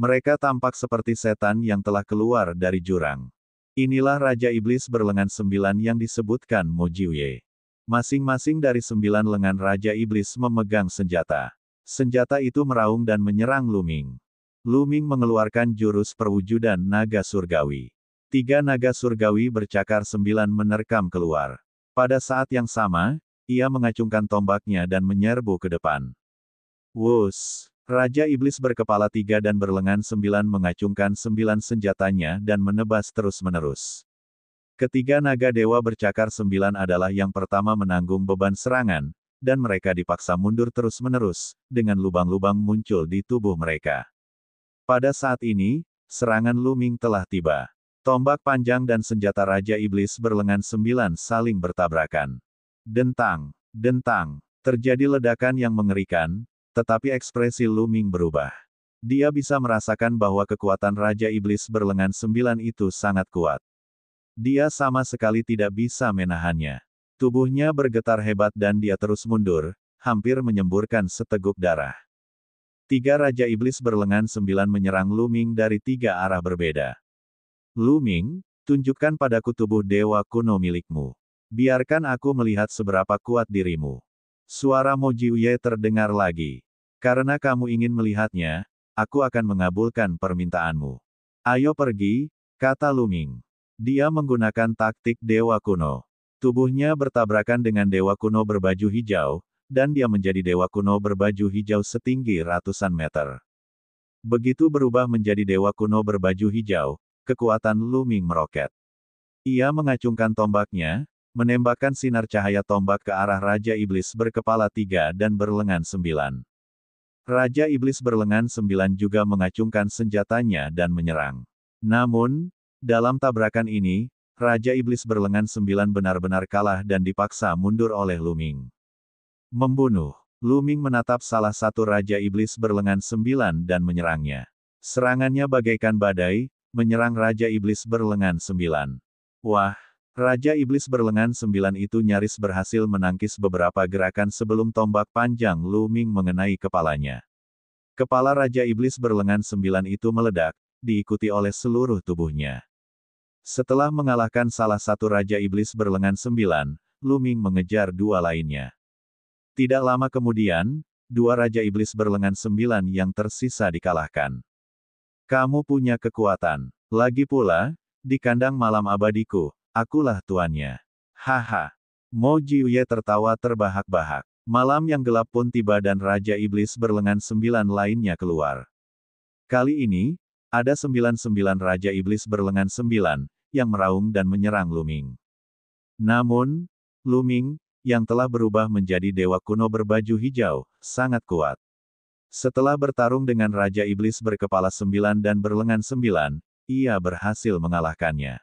Mereka tampak seperti setan yang telah keluar dari jurang. Inilah Raja Iblis berlengan 9 yang disebutkan Mo Jiuye. Masing-masing dari 9 lengan Raja Iblis memegang senjata. Senjata itu meraung dan menyerang Lu Ming. Lu Ming mengeluarkan jurus perwujudan naga surgawi. 3 naga surgawi bercakar 9 menerkam keluar. Pada saat yang sama, ia mengacungkan tombaknya dan menyerbu ke depan. Wus! Raja Iblis berkepala 3 dan berlengan 9 mengacungkan 9 senjatanya dan menebas terus-menerus. Ketiga naga dewa bercakar 9 adalah yang pertama menanggung beban serangan, dan mereka dipaksa mundur terus-menerus, dengan lubang-lubang muncul di tubuh mereka. Pada saat ini, serangan Lu Ming telah tiba. Tombak panjang dan senjata Raja Iblis berlengan 9 saling bertabrakan. Dentang, dentang, terjadi ledakan yang mengerikan, tetapi ekspresi Lu Ming berubah. Dia bisa merasakan bahwa kekuatan Raja Iblis berlengan 9 itu sangat kuat. Dia sama sekali tidak bisa menahannya. Tubuhnya bergetar hebat dan dia terus mundur, hampir menyemburkan seteguk darah. 3 Raja Iblis berlengan 9 menyerang Lu Ming dari 3 arah berbeda. Lu Ming, tunjukkan padaku tubuh dewa kuno milikmu. Biarkan aku melihat seberapa kuat dirimu. Suara Mo Jiuye terdengar lagi. Karena kamu ingin melihatnya, aku akan mengabulkan permintaanmu. Ayo pergi, kata Lu Ming. Dia menggunakan taktik dewa kuno. Tubuhnya bertabrakan dengan dewa kuno berbaju hijau, dan dia menjadi dewa kuno berbaju hijau setinggi ratusan meter. Begitu berubah menjadi dewa kuno berbaju hijau, kekuatan Lu Ming meroket. Ia mengacungkan tombaknya, menembakkan sinar cahaya tombak ke arah Raja Iblis berkepala 3 dan berlengan 9. Raja Iblis berlengan 9 juga mengacungkan senjatanya dan menyerang. Namun, dalam tabrakan ini, Raja Iblis berlengan 9 benar-benar kalah dan dipaksa mundur oleh Lu Ming. Membunuh. Lu Ming menatap salah satu Raja Iblis berlengan 9 dan menyerangnya. Serangannya bagaikan badai, menyerang Raja Iblis berlengan 9. Wah! Raja Iblis berlengan 9 itu nyaris berhasil menangkis beberapa gerakan sebelum tombak panjang Lu Ming mengenai kepalanya. Kepala Raja Iblis berlengan 9 itu meledak, diikuti oleh seluruh tubuhnya. Setelah mengalahkan salah satu Raja Iblis berlengan 9, Lu Ming mengejar 2 lainnya. Tidak lama kemudian, 2 Raja Iblis berlengan 9 yang tersisa dikalahkan. Kamu punya kekuatan. Lagi pula, Di kandang malam abadiku, akulah tuannya. Haha. Mo Jiuye tertawa terbahak-bahak. Malam yang gelap pun tiba dan Raja Iblis berlengan 9 lainnya keluar. Kali ini, ada 99 Raja Iblis berlengan 9, yang meraung dan menyerang Luming. Namun, Luming, yang telah berubah menjadi dewa kuno berbaju hijau, sangat kuat. Setelah bertarung dengan Raja Iblis berkepala 9 dan berlengan 9, ia berhasil mengalahkannya.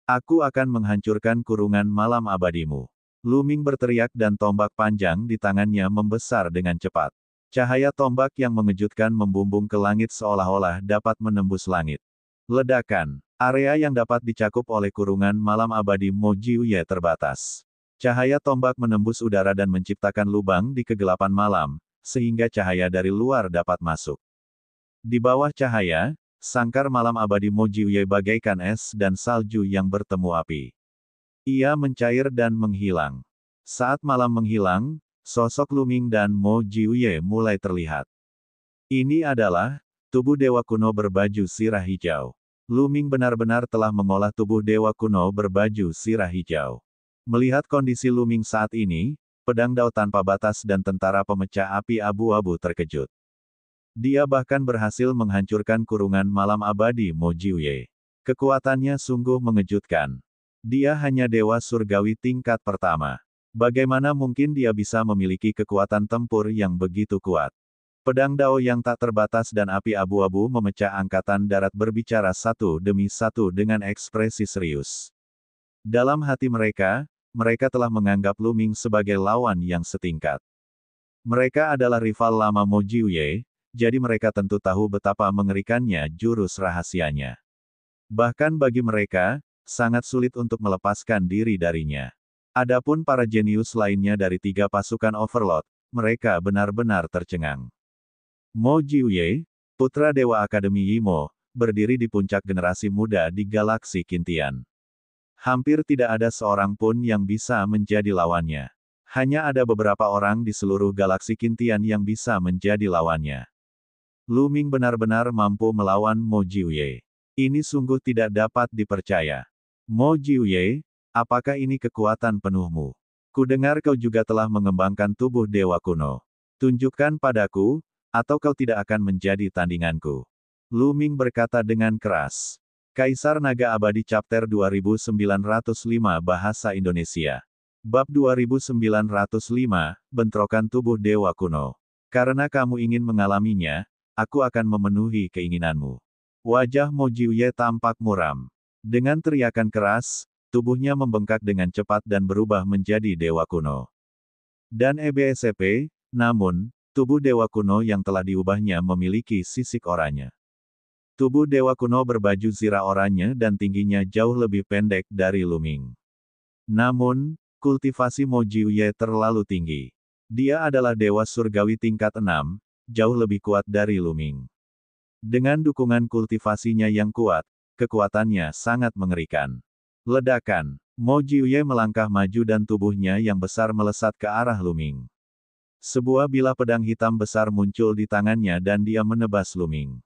Aku akan menghancurkan kurungan malam abadimu. Luming berteriak dan tombak panjang di tangannya membesar dengan cepat. Cahaya tombak yang mengejutkan membumbung ke langit seolah-olah dapat menembus langit. Ledakan. Area yang dapat dicakup oleh kurungan malam abadi Mo Jiuye terbatas. Cahaya tombak menembus udara dan menciptakan lubang di kegelapan malam, sehingga cahaya dari luar dapat masuk. Di bawah cahaya, sangkar malam abadi Mo Jiuye bagaikan es dan salju yang bertemu api. Ia mencair dan menghilang. Saat malam menghilang, sosok Luming dan Mo Jiuye mulai terlihat. Ini adalah tubuh dewa kuno berbaju sirah hijau. Luming benar-benar telah mengolah tubuh dewa kuno berbaju sirah hijau. Melihat kondisi Luming saat ini, pedang dao tanpa batas dan tentara pemecah api abu-abu terkejut. Dia bahkan berhasil menghancurkan kurungan malam abadi Mo Jiuye. Kekuatannya sungguh mengejutkan. Dia hanya dewa surgawi tingkat pertama. Bagaimana mungkin dia bisa memiliki kekuatan tempur yang begitu kuat? Pedang dao yang tak terbatas dan api abu-abu memecah angkatan darat berbicara satu demi satu dengan ekspresi serius. Dalam hati mereka, mereka telah menganggap Luming sebagai lawan yang setingkat. Mereka adalah rival lama Mo Jiuye, jadi mereka tentu tahu betapa mengerikannya jurus rahasianya. Bahkan bagi mereka, sangat sulit untuk melepaskan diri darinya. Adapun para jenius lainnya dari 3 pasukan Overlord, mereka benar-benar tercengang. Mo Jiuye, putra Dewa Akademi Yimo, berdiri di puncak generasi muda di galaksi Qintian. Hampir tidak ada seorang pun yang bisa menjadi lawannya. Hanya ada beberapa orang di seluruh galaksi Qintian yang bisa menjadi lawannya. Luming benar-benar mampu melawan Mo Jiuye. Ini sungguh tidak dapat dipercaya. Mo Jiuye, apakah ini kekuatan penuhmu? Kudengar kau juga telah mengembangkan tubuh dewa kuno. Tunjukkan padaku, atau kau tidak akan menjadi tandinganku. Luming berkata dengan keras. Kaisar Naga Abadi Chapter 2905 Bahasa Indonesia. Bab 2905, Bentrokan Tubuh Dewa Kuno. Karena kamu ingin mengalaminya, aku akan memenuhi keinginanmu. Wajah Mo Jiuye tampak muram. Dengan teriakan keras, tubuhnya membengkak dengan cepat dan berubah menjadi dewa kuno. Dan EBSP, namun, tubuh dewa kuno yang telah diubahnya memiliki sisik oranye. Tubuh dewa kuno berbaju zirah oranye dan tingginya jauh lebih pendek dari Luming. Namun, kultivasi Mo Jiuye terlalu tinggi. Dia adalah dewa surgawi tingkat 6, jauh lebih kuat dari Luming. Dengan dukungan kultivasinya yang kuat, kekuatannya sangat mengerikan. Ledakan. Mo Jiuye melangkah maju dan tubuhnya yang besar melesat ke arah Luming. Sebuah bilah pedang hitam besar muncul di tangannya dan dia menebas Luming.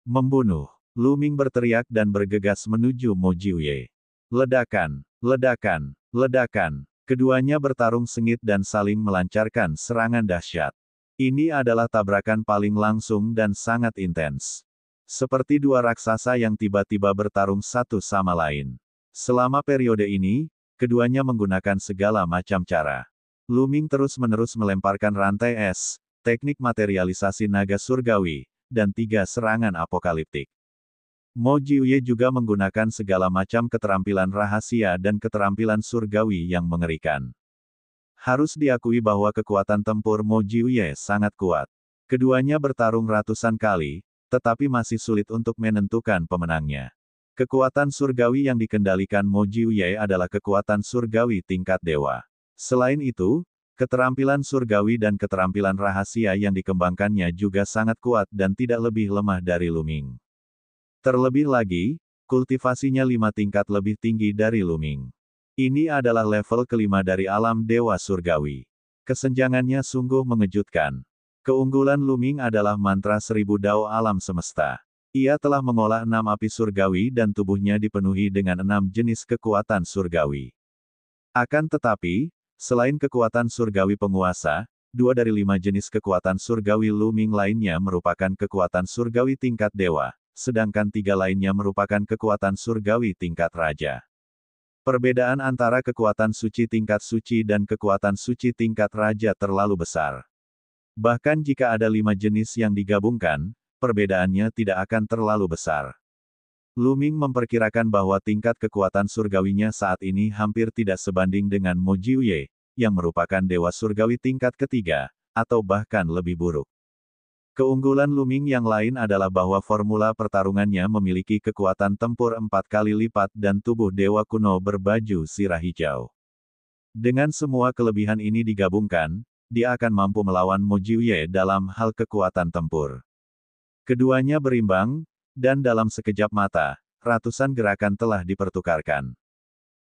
Membunuh. Luming berteriak dan bergegas menuju Mo Jiuye. Ledakan. Ledakan. Ledakan. Keduanya bertarung sengit dan saling melancarkan serangan dahsyat. Ini adalah tabrakan paling langsung dan sangat intens. Seperti dua raksasa yang tiba-tiba bertarung satu sama lain. Selama periode ini, keduanya menggunakan segala macam cara. Luming terus-menerus melemparkan rantai es, teknik materialisasi naga surgawi, dan 3 serangan apokaliptik. Mo Jiuye juga menggunakan segala macam keterampilan rahasia dan keterampilan surgawi yang mengerikan. Harus diakui bahwa kekuatan tempur Mo Jiuye sangat kuat. Keduanya bertarung ratusan kali, tetapi masih sulit untuk menentukan pemenangnya. Kekuatan surgawi yang dikendalikan Mo Jiuye adalah kekuatan surgawi tingkat dewa. Selain itu, keterampilan surgawi dan keterampilan rahasia yang dikembangkannya juga sangat kuat dan tidak lebih lemah dari Luming. Terlebih lagi, kultivasinya 5 tingkat lebih tinggi dari Luming. Ini adalah level kelima dari alam dewa surgawi. Kesenjangannya sungguh mengejutkan. Keunggulan Luming adalah mantra 1000 dao alam semesta. Ia telah mengolah 6 api surgawi dan tubuhnya dipenuhi dengan 6 jenis kekuatan surgawi. Akan tetapi, selain kekuatan surgawi penguasa, 2 dari 5 jenis kekuatan surgawi Luming lainnya merupakan kekuatan surgawi tingkat dewa, sedangkan 3 lainnya merupakan kekuatan surgawi tingkat raja. Perbedaan antara kekuatan suci tingkat suci dan kekuatan suci tingkat raja terlalu besar. Bahkan jika ada 5 jenis yang digabungkan, perbedaannya tidak akan terlalu besar. Luming memperkirakan bahwa tingkat kekuatan surgawinya saat ini hampir tidak sebanding dengan Mo Jiuye, yang merupakan dewa surgawi tingkat ketiga, atau bahkan lebih buruk. Keunggulan Luming yang lain adalah bahwa formula pertarungannya memiliki kekuatan tempur 4 kali lipat dan tubuh dewa kuno berbaju sirah hijau. Dengan semua kelebihan ini digabungkan, dia akan mampu melawan Mo Jiuye dalam hal kekuatan tempur. Keduanya berimbang, dan dalam sekejap mata, ratusan gerakan telah dipertukarkan.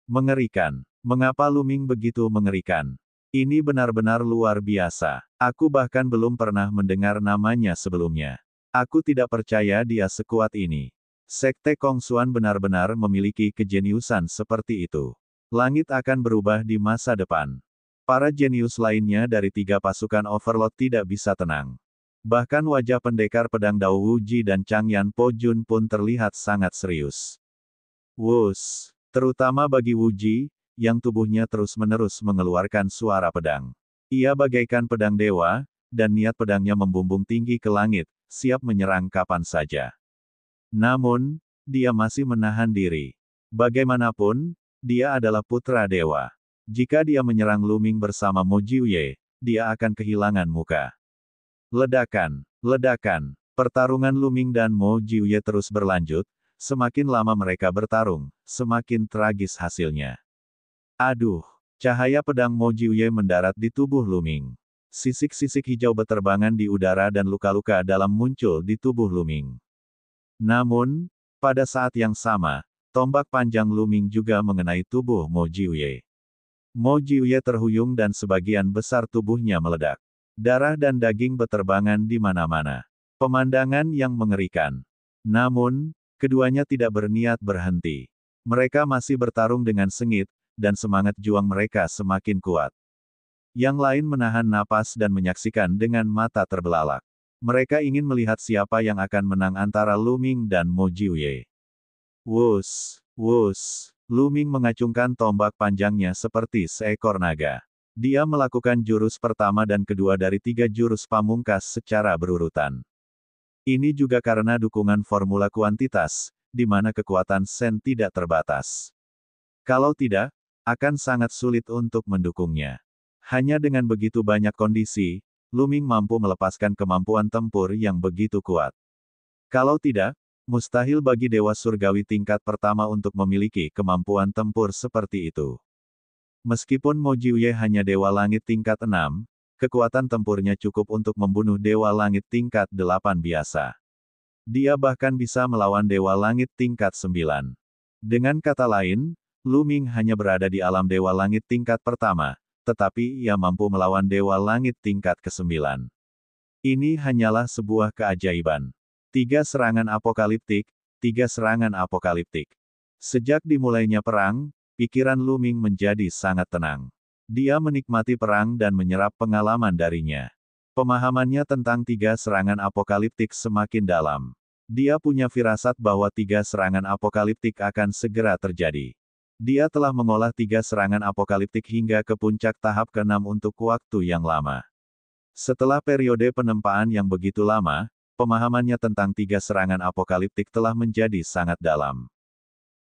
Mengerikan. Mengapa Luming begitu mengerikan? Ini benar-benar luar biasa. Aku bahkan belum pernah mendengar namanya sebelumnya. Aku tidak percaya dia sekuat ini. Sekte Kongsuan benar-benar memiliki kejeniusan seperti itu. Langit akan berubah di masa depan. Para jenius lainnya dari 3 pasukan Overlord tidak bisa tenang. Bahkan wajah pendekar pedang Dao Wuji dan Changyan Po Jun pun terlihat sangat serius. Wus! Terutama bagi Wuji, yang tubuhnya terus-menerus mengeluarkan suara pedang. Ia bagaikan pedang dewa, dan niat pedangnya membumbung tinggi ke langit, siap menyerang kapan saja. Namun, dia masih menahan diri. Bagaimanapun, dia adalah putra dewa. Jika dia menyerang Luming bersama Mo Jiuye, dia akan kehilangan muka. Ledakan, ledakan. Pertarungan Luming dan Mo Jiuye terus berlanjut, semakin lama mereka bertarung, semakin tragis hasilnya. Aduh, cahaya pedang Mo Jiuye mendarat di tubuh Luming. Sisik-sisik hijau beterbangan di udara dan luka-luka dalam muncul di tubuh Luming. Namun, pada saat yang sama, tombak panjang Luming juga mengenai tubuh Mo Jiuye. Mo Jiuye terhuyung dan sebagian besar tubuhnya meledak. Darah dan daging beterbangan di mana-mana. Pemandangan yang mengerikan. Namun, keduanya tidak berniat berhenti. Mereka masih bertarung dengan sengit, dan semangat juang mereka semakin kuat. Yang lain menahan napas dan menyaksikan dengan mata terbelalak. Mereka ingin melihat siapa yang akan menang antara Luming dan Mo Jiuye. Wus, wus. Luming mengacungkan tombak panjangnya seperti seekor naga. Dia melakukan jurus pertama dan kedua dari 3 jurus pamungkas secara berurutan. Ini juga karena dukungan formula kuantitas, di mana kekuatan Sen tidak terbatas. Kalau tidak, akan sangat sulit untuk mendukungnya. Hanya dengan begitu banyak kondisi, Luming mampu melepaskan kemampuan tempur yang begitu kuat. Kalau tidak, mustahil bagi dewa surgawi tingkat pertama untuk memiliki kemampuan tempur seperti itu. Meskipun Mo Jiuye hanya dewa langit tingkat 6, kekuatan tempurnya cukup untuk membunuh dewa langit tingkat 8 biasa. Dia bahkan bisa melawan dewa langit tingkat 9. Dengan kata lain, Luming hanya berada di alam dewa langit tingkat pertama, tetapi ia mampu melawan dewa langit tingkat ke-9. Ini hanyalah sebuah keajaiban. 3 serangan apokaliptik, 3 serangan apokaliptik. Sejak dimulainya perang, pikiran Luming menjadi sangat tenang. Dia menikmati perang dan menyerap pengalaman darinya. Pemahamannya tentang 3 serangan apokaliptik semakin dalam. Dia punya firasat bahwa 3 serangan apokaliptik akan segera terjadi. Dia telah mengolah 3 serangan apokaliptik hingga ke puncak tahap ke-6 untuk waktu yang lama. Setelah periode penempaan yang begitu lama, pemahamannya tentang 3 serangan apokaliptik telah menjadi sangat dalam.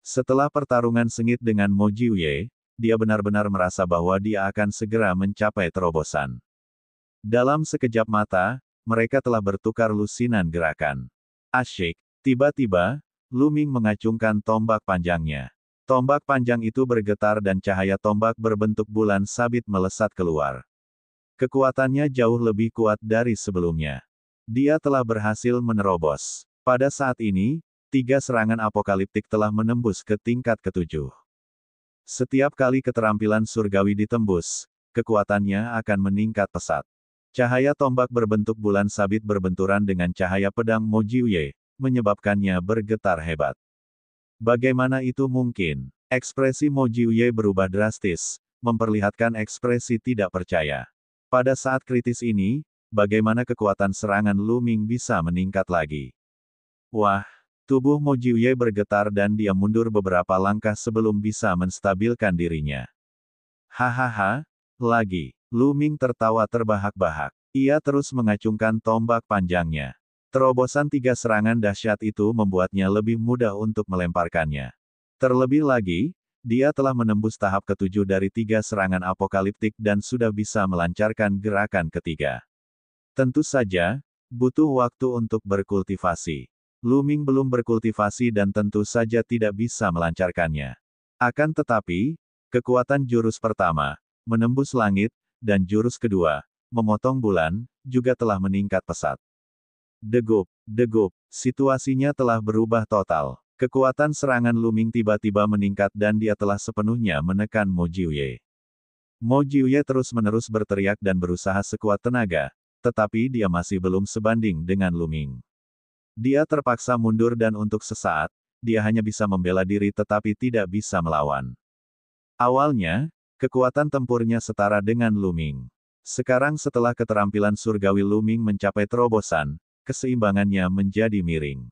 Setelah pertarungan sengit dengan Mo Jiuye, dia benar-benar merasa bahwa dia akan segera mencapai terobosan. Dalam sekejap mata, mereka telah bertukar lusinan gerakan. Asyik. Tiba-tiba, Luming mengacungkan tombak panjangnya. Tombak panjang itu bergetar dan cahaya tombak berbentuk bulan sabit melesat keluar. Kekuatannya jauh lebih kuat dari sebelumnya. Dia telah berhasil menerobos. Pada saat ini, 3 serangan apokaliptik telah menembus ke tingkat ke-7. Setiap kali keterampilan surgawi ditembus, kekuatannya akan meningkat pesat. Cahaya tombak berbentuk bulan sabit berbenturan dengan cahaya pedang Mo Jiuye, menyebabkannya bergetar hebat. Bagaimana itu mungkin? Ekspresi Mo Jiuye berubah drastis, memperlihatkan ekspresi tidak percaya. Pada saat kritis ini, bagaimana kekuatan serangan Lu Ming bisa meningkat lagi? Wah! Tubuh Mo Jiuye bergetar dan dia mundur beberapa langkah sebelum bisa menstabilkan dirinya. Hahaha, lagi. Lu Ming tertawa terbahak-bahak. Ia terus mengacungkan tombak panjangnya. Terobosan 3 serangan dahsyat itu membuatnya lebih mudah untuk melemparkannya. Terlebih lagi, dia telah menembus tahap ke-7 dari 3 serangan apokaliptik dan sudah bisa melancarkan gerakan ketiga. Tentu saja, butuh waktu untuk berkultivasi. Lu Ming belum berkultivasi dan tentu saja tidak bisa melancarkannya. Akan tetapi, kekuatan jurus pertama, menembus langit, dan jurus kedua, memotong bulan, juga telah meningkat pesat. Degup, situasinya telah berubah total. Kekuatan serangan Lu Ming tiba-tiba meningkat dan dia telah sepenuhnya menekan Mo Jiuye. Mo Jiuye terus-menerus berteriak dan berusaha sekuat tenaga, tetapi dia masih belum sebanding dengan Lu Ming. Dia terpaksa mundur dan untuk sesaat, dia hanya bisa membela diri tetapi tidak bisa melawan. Awalnya, kekuatan tempurnya setara dengan Lu Ming. Sekarang setelah keterampilan surgawi Lu Ming mencapai terobosan, keseimbangannya menjadi miring.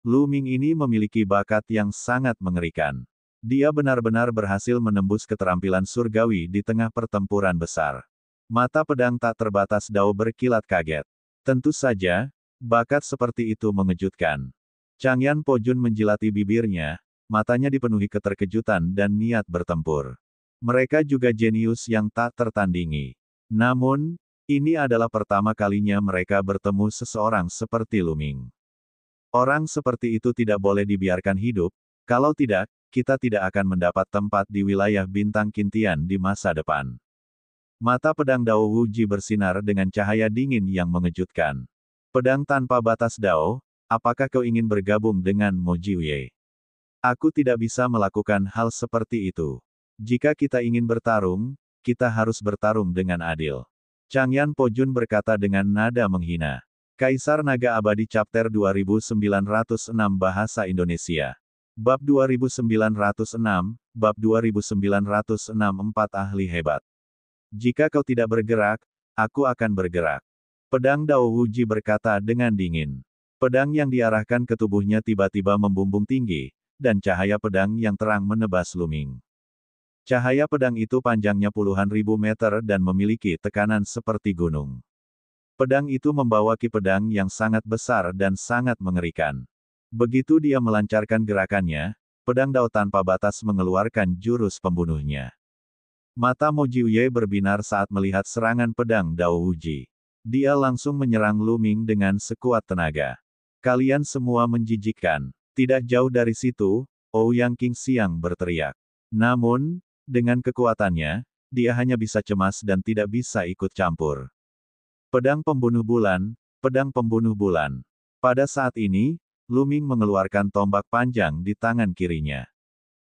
Lu Ming ini memiliki bakat yang sangat mengerikan. Dia benar-benar berhasil menembus keterampilan surgawi di tengah pertempuran besar. Mata pedang tak terbatas Dao berkilat kaget. Tentu saja, bakat seperti itu mengejutkan. Changyan Po Jun menjilati bibirnya, matanya dipenuhi keterkejutan dan niat bertempur. Mereka juga jenius yang tak tertandingi. Namun, ini adalah pertama kalinya mereka bertemu seseorang seperti Lu Ming. Orang seperti itu tidak boleh dibiarkan hidup, kalau tidak, kita tidak akan mendapat tempat di wilayah bintang Qintian di masa depan. Mata pedang Dao Wuji bersinar dengan cahaya dingin yang mengejutkan. Pedang tanpa batas Dao, apakah kau ingin bergabung dengan Mo Jiuye? Aku tidak bisa melakukan hal seperti itu. Jika kita ingin bertarung, kita harus bertarung dengan adil. Changyan Po Jun berkata dengan nada menghina. Kaisar Naga Abadi Chapter 2906 Bahasa Indonesia. Bab 2906, Bab 2906 4 Ahli Hebat. Jika kau tidak bergerak, aku akan bergerak. Pedang Dao Wuji berkata dengan dingin. Pedang yang diarahkan ke tubuhnya tiba-tiba membumbung tinggi, dan cahaya pedang yang terang menebas Lu Ming. Cahaya pedang itu panjangnya puluhan ribu meter dan memiliki tekanan seperti gunung. Pedang itu membawa ki pedang yang sangat besar dan sangat mengerikan. Begitu dia melancarkan gerakannya, pedang Dao tanpa batas mengeluarkan jurus pembunuhnya. Mata Mo Jiuye berbinar saat melihat serangan pedang Dao Wuji. Dia langsung menyerang Lu Ming dengan sekuat tenaga. Kalian semua menjijikkan. Tidak jauh dari situ, Ouyang Qingxiang berteriak. Namun, dengan kekuatannya, dia hanya bisa cemas dan tidak bisa ikut campur. Pedang pembunuh bulan, pedang pembunuh bulan. Pada saat ini, Lu Ming mengeluarkan tombak panjang di tangan kirinya.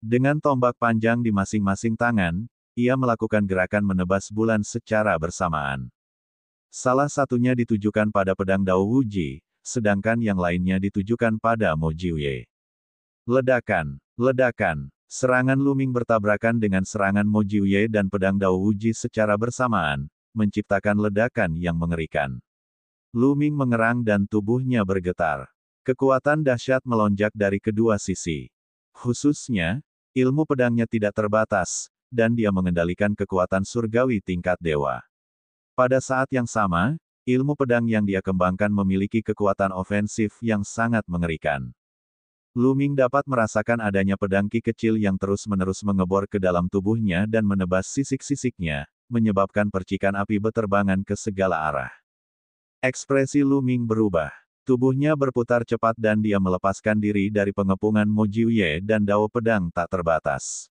Dengan tombak panjang di masing-masing tangan, ia melakukan gerakan menebas bulan secara bersamaan. Salah satunya ditujukan pada pedang Dao Wuji, sedangkan yang lainnya ditujukan pada Mo Jiuye. Ledakan, ledakan, serangan Lu Ming bertabrakan dengan serangan Mo Jiuye dan pedang Dao Wuji secara bersamaan, menciptakan ledakan yang mengerikan. Lu Ming mengerang dan tubuhnya bergetar. Kekuatan dahsyat melonjak dari kedua sisi. Khususnya, ilmu pedangnya tidak terbatas, dan dia mengendalikan kekuatan surgawi tingkat dewa. Pada saat yang sama, ilmu pedang yang dia kembangkan memiliki kekuatan ofensif yang sangat mengerikan. Lu Ming dapat merasakan adanya pedang ki kecil yang terus-menerus mengebor ke dalam tubuhnya dan menebas sisik-sisiknya, menyebabkan percikan api beterbangan ke segala arah. Ekspresi Lu Ming berubah. Tubuhnya berputar cepat dan dia melepaskan diri dari pengepungan Mo Jiuye dan dao pedang tak terbatas.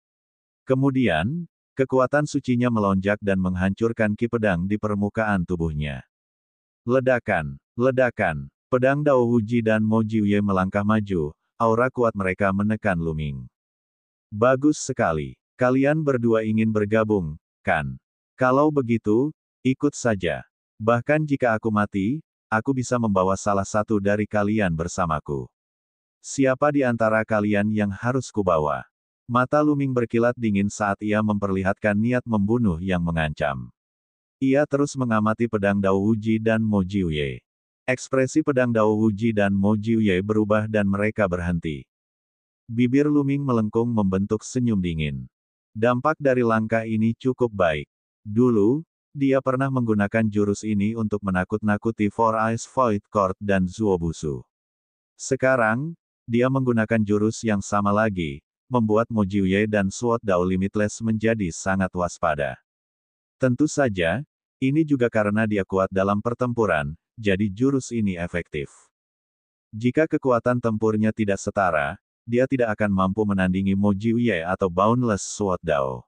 Kemudian, kekuatan sucinya melonjak dan menghancurkan ki pedang di permukaan tubuhnya. Ledakan, ledakan, pedang Dao Wuji dan Mo Jiuye melangkah maju, aura kuat mereka menekan Lu Ming. Bagus sekali. Kalian berdua ingin bergabung, kan? Kalau begitu, ikut saja. Bahkan jika aku mati, aku bisa membawa salah satu dari kalian bersamaku. Siapa di antara kalian yang harus kubawa? Mata Lu Ming berkilat dingin saat ia memperlihatkan niat membunuh yang mengancam. Ia terus mengamati pedang Dao Wuji dan Mo Jiuye. Ekspresi pedang Dao Wuji dan Mo Jiuye berubah dan mereka berhenti. Bibir Lu Ming melengkung membentuk senyum dingin. Dampak dari langkah ini cukup baik. Dulu, dia pernah menggunakan jurus ini untuk menakut-nakuti Four Eyes Void Court dan Zuobusu. Sekarang, dia menggunakan jurus yang sama lagi, membuat Mo Jiuye dan Sword Dao Limitless menjadi sangat waspada. Tentu saja, ini juga karena dia kuat dalam pertempuran, jadi jurus ini efektif. Jika kekuatan tempurnya tidak setara, dia tidak akan mampu menandingi Mo Jiuye atau Boundless Sword Dao.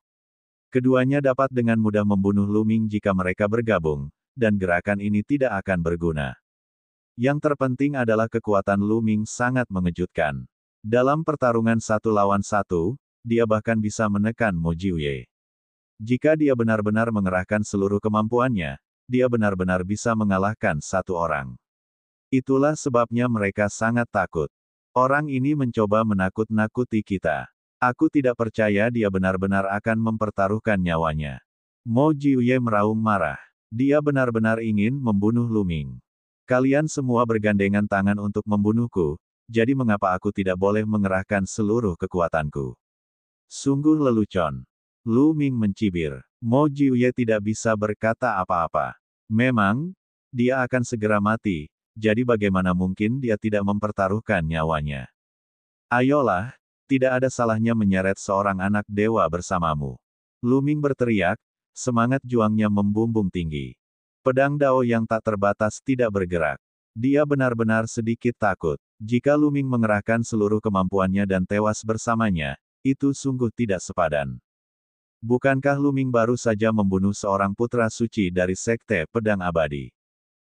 Keduanya dapat dengan mudah membunuh Lu Ming jika mereka bergabung, dan gerakan ini tidak akan berguna. Yang terpenting adalah kekuatan Lu Ming sangat mengejutkan. Dalam pertarungan 1 lawan 1, dia bahkan bisa menekan Mo Jiuye. Jika dia benar-benar mengerahkan seluruh kemampuannya, dia benar-benar bisa mengalahkan satu orang. Itulah sebabnya mereka sangat takut. Orang ini mencoba menakut-nakuti kita. Aku tidak percaya dia benar-benar akan mempertaruhkan nyawanya. Mo Jiuye meraung marah. Dia benar-benar ingin membunuh Lu Ming. Kalian semua bergandengan tangan untuk membunuhku, jadi mengapa aku tidak boleh mengerahkan seluruh kekuatanku? Sungguh lelucon. Lu Ming mencibir. Mo Jiuye tidak bisa berkata apa-apa. Memang, dia akan segera mati, jadi bagaimana mungkin dia tidak mempertaruhkan nyawanya? Ayolah, tidak ada salahnya menyeret seorang anak dewa bersamamu. Lu Ming berteriak, semangat juangnya membumbung tinggi. Pedang Dao yang tak terbatas tidak bergerak. Dia benar-benar sedikit takut. Jika Lu Ming mengerahkan seluruh kemampuannya dan tewas bersamanya, itu sungguh tidak sepadan. Bukankah Lu Ming baru saja membunuh seorang putra suci dari Sekte Pedang Abadi?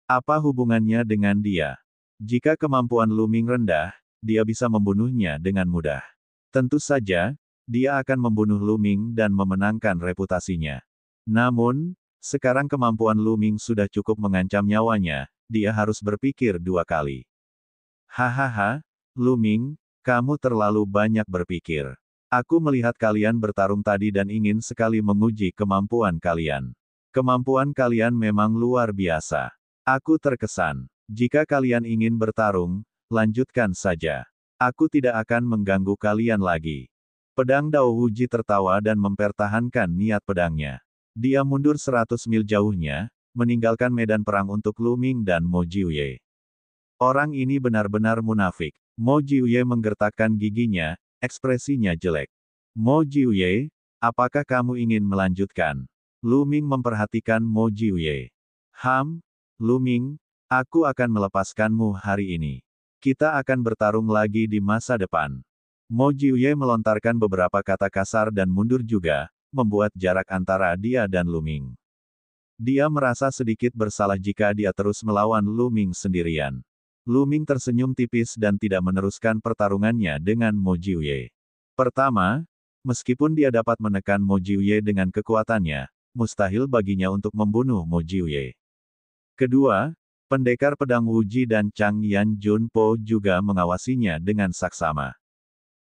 Apa hubungannya dengan dia? Jika kemampuan Lu Ming rendah, dia bisa membunuhnya dengan mudah. Tentu saja, dia akan membunuh Lu Ming dan memenangkan reputasinya. Namun, sekarang kemampuan Lu Ming sudah cukup mengancam nyawanya, dia harus berpikir 2 kali. Hahaha, Lu Ming, kamu terlalu banyak berpikir. Aku melihat kalian bertarung tadi dan ingin sekali menguji kemampuan kalian. Kemampuan kalian memang luar biasa. Aku terkesan. Jika kalian ingin bertarung, lanjutkan saja. Aku tidak akan mengganggu kalian lagi. Pedang Dao Wuji tertawa dan mempertahankan niat pedangnya. Dia mundur 100 mil jauhnya, meninggalkan medan perang untuk Lu Ming dan Mo Jiuye. Orang ini benar-benar munafik. Mo Jiuye menggertakkan giginya, ekspresinya jelek. Mo Jiuye, apakah kamu ingin melanjutkan? Lu Ming memperhatikan Mo Jiuye. Lu Ming, aku akan melepaskanmu hari ini. Kita akan bertarung lagi di masa depan. Mo Jiuye melontarkan beberapa kata kasar dan mundur juga, membuat jarak antara dia dan Lu Ming. Dia merasa sedikit bersalah jika dia terus melawan Lu Ming sendirian. Lu Ming tersenyum tipis dan tidak meneruskan pertarungannya dengan Mo Jiuye. Pertama, meskipun dia dapat menekan Mo Jiuye dengan kekuatannya, mustahil baginya untuk membunuh Mo Jiuye. Kedua, pendekar pedang Wuji dan Chang Yan Junpo juga mengawasinya dengan saksama.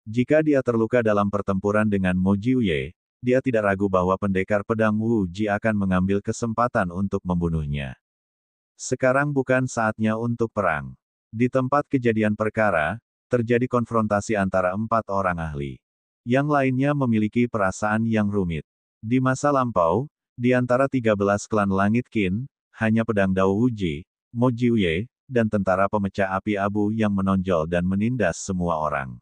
Jika dia terluka dalam pertempuran dengan Mo Jiuye, dia tidak ragu bahwa pendekar pedang Wuji akan mengambil kesempatan untuk membunuhnya. Sekarang bukan saatnya untuk perang. Di tempat kejadian perkara, terjadi konfrontasi antara 4 orang ahli. Yang lainnya memiliki perasaan yang rumit. Di masa lampau, di antara 13 klan Langit Qin, hanya pedang Dao Wuji, Mo Jiuye, dan tentara pemecah api abu yang menonjol dan menindas semua orang.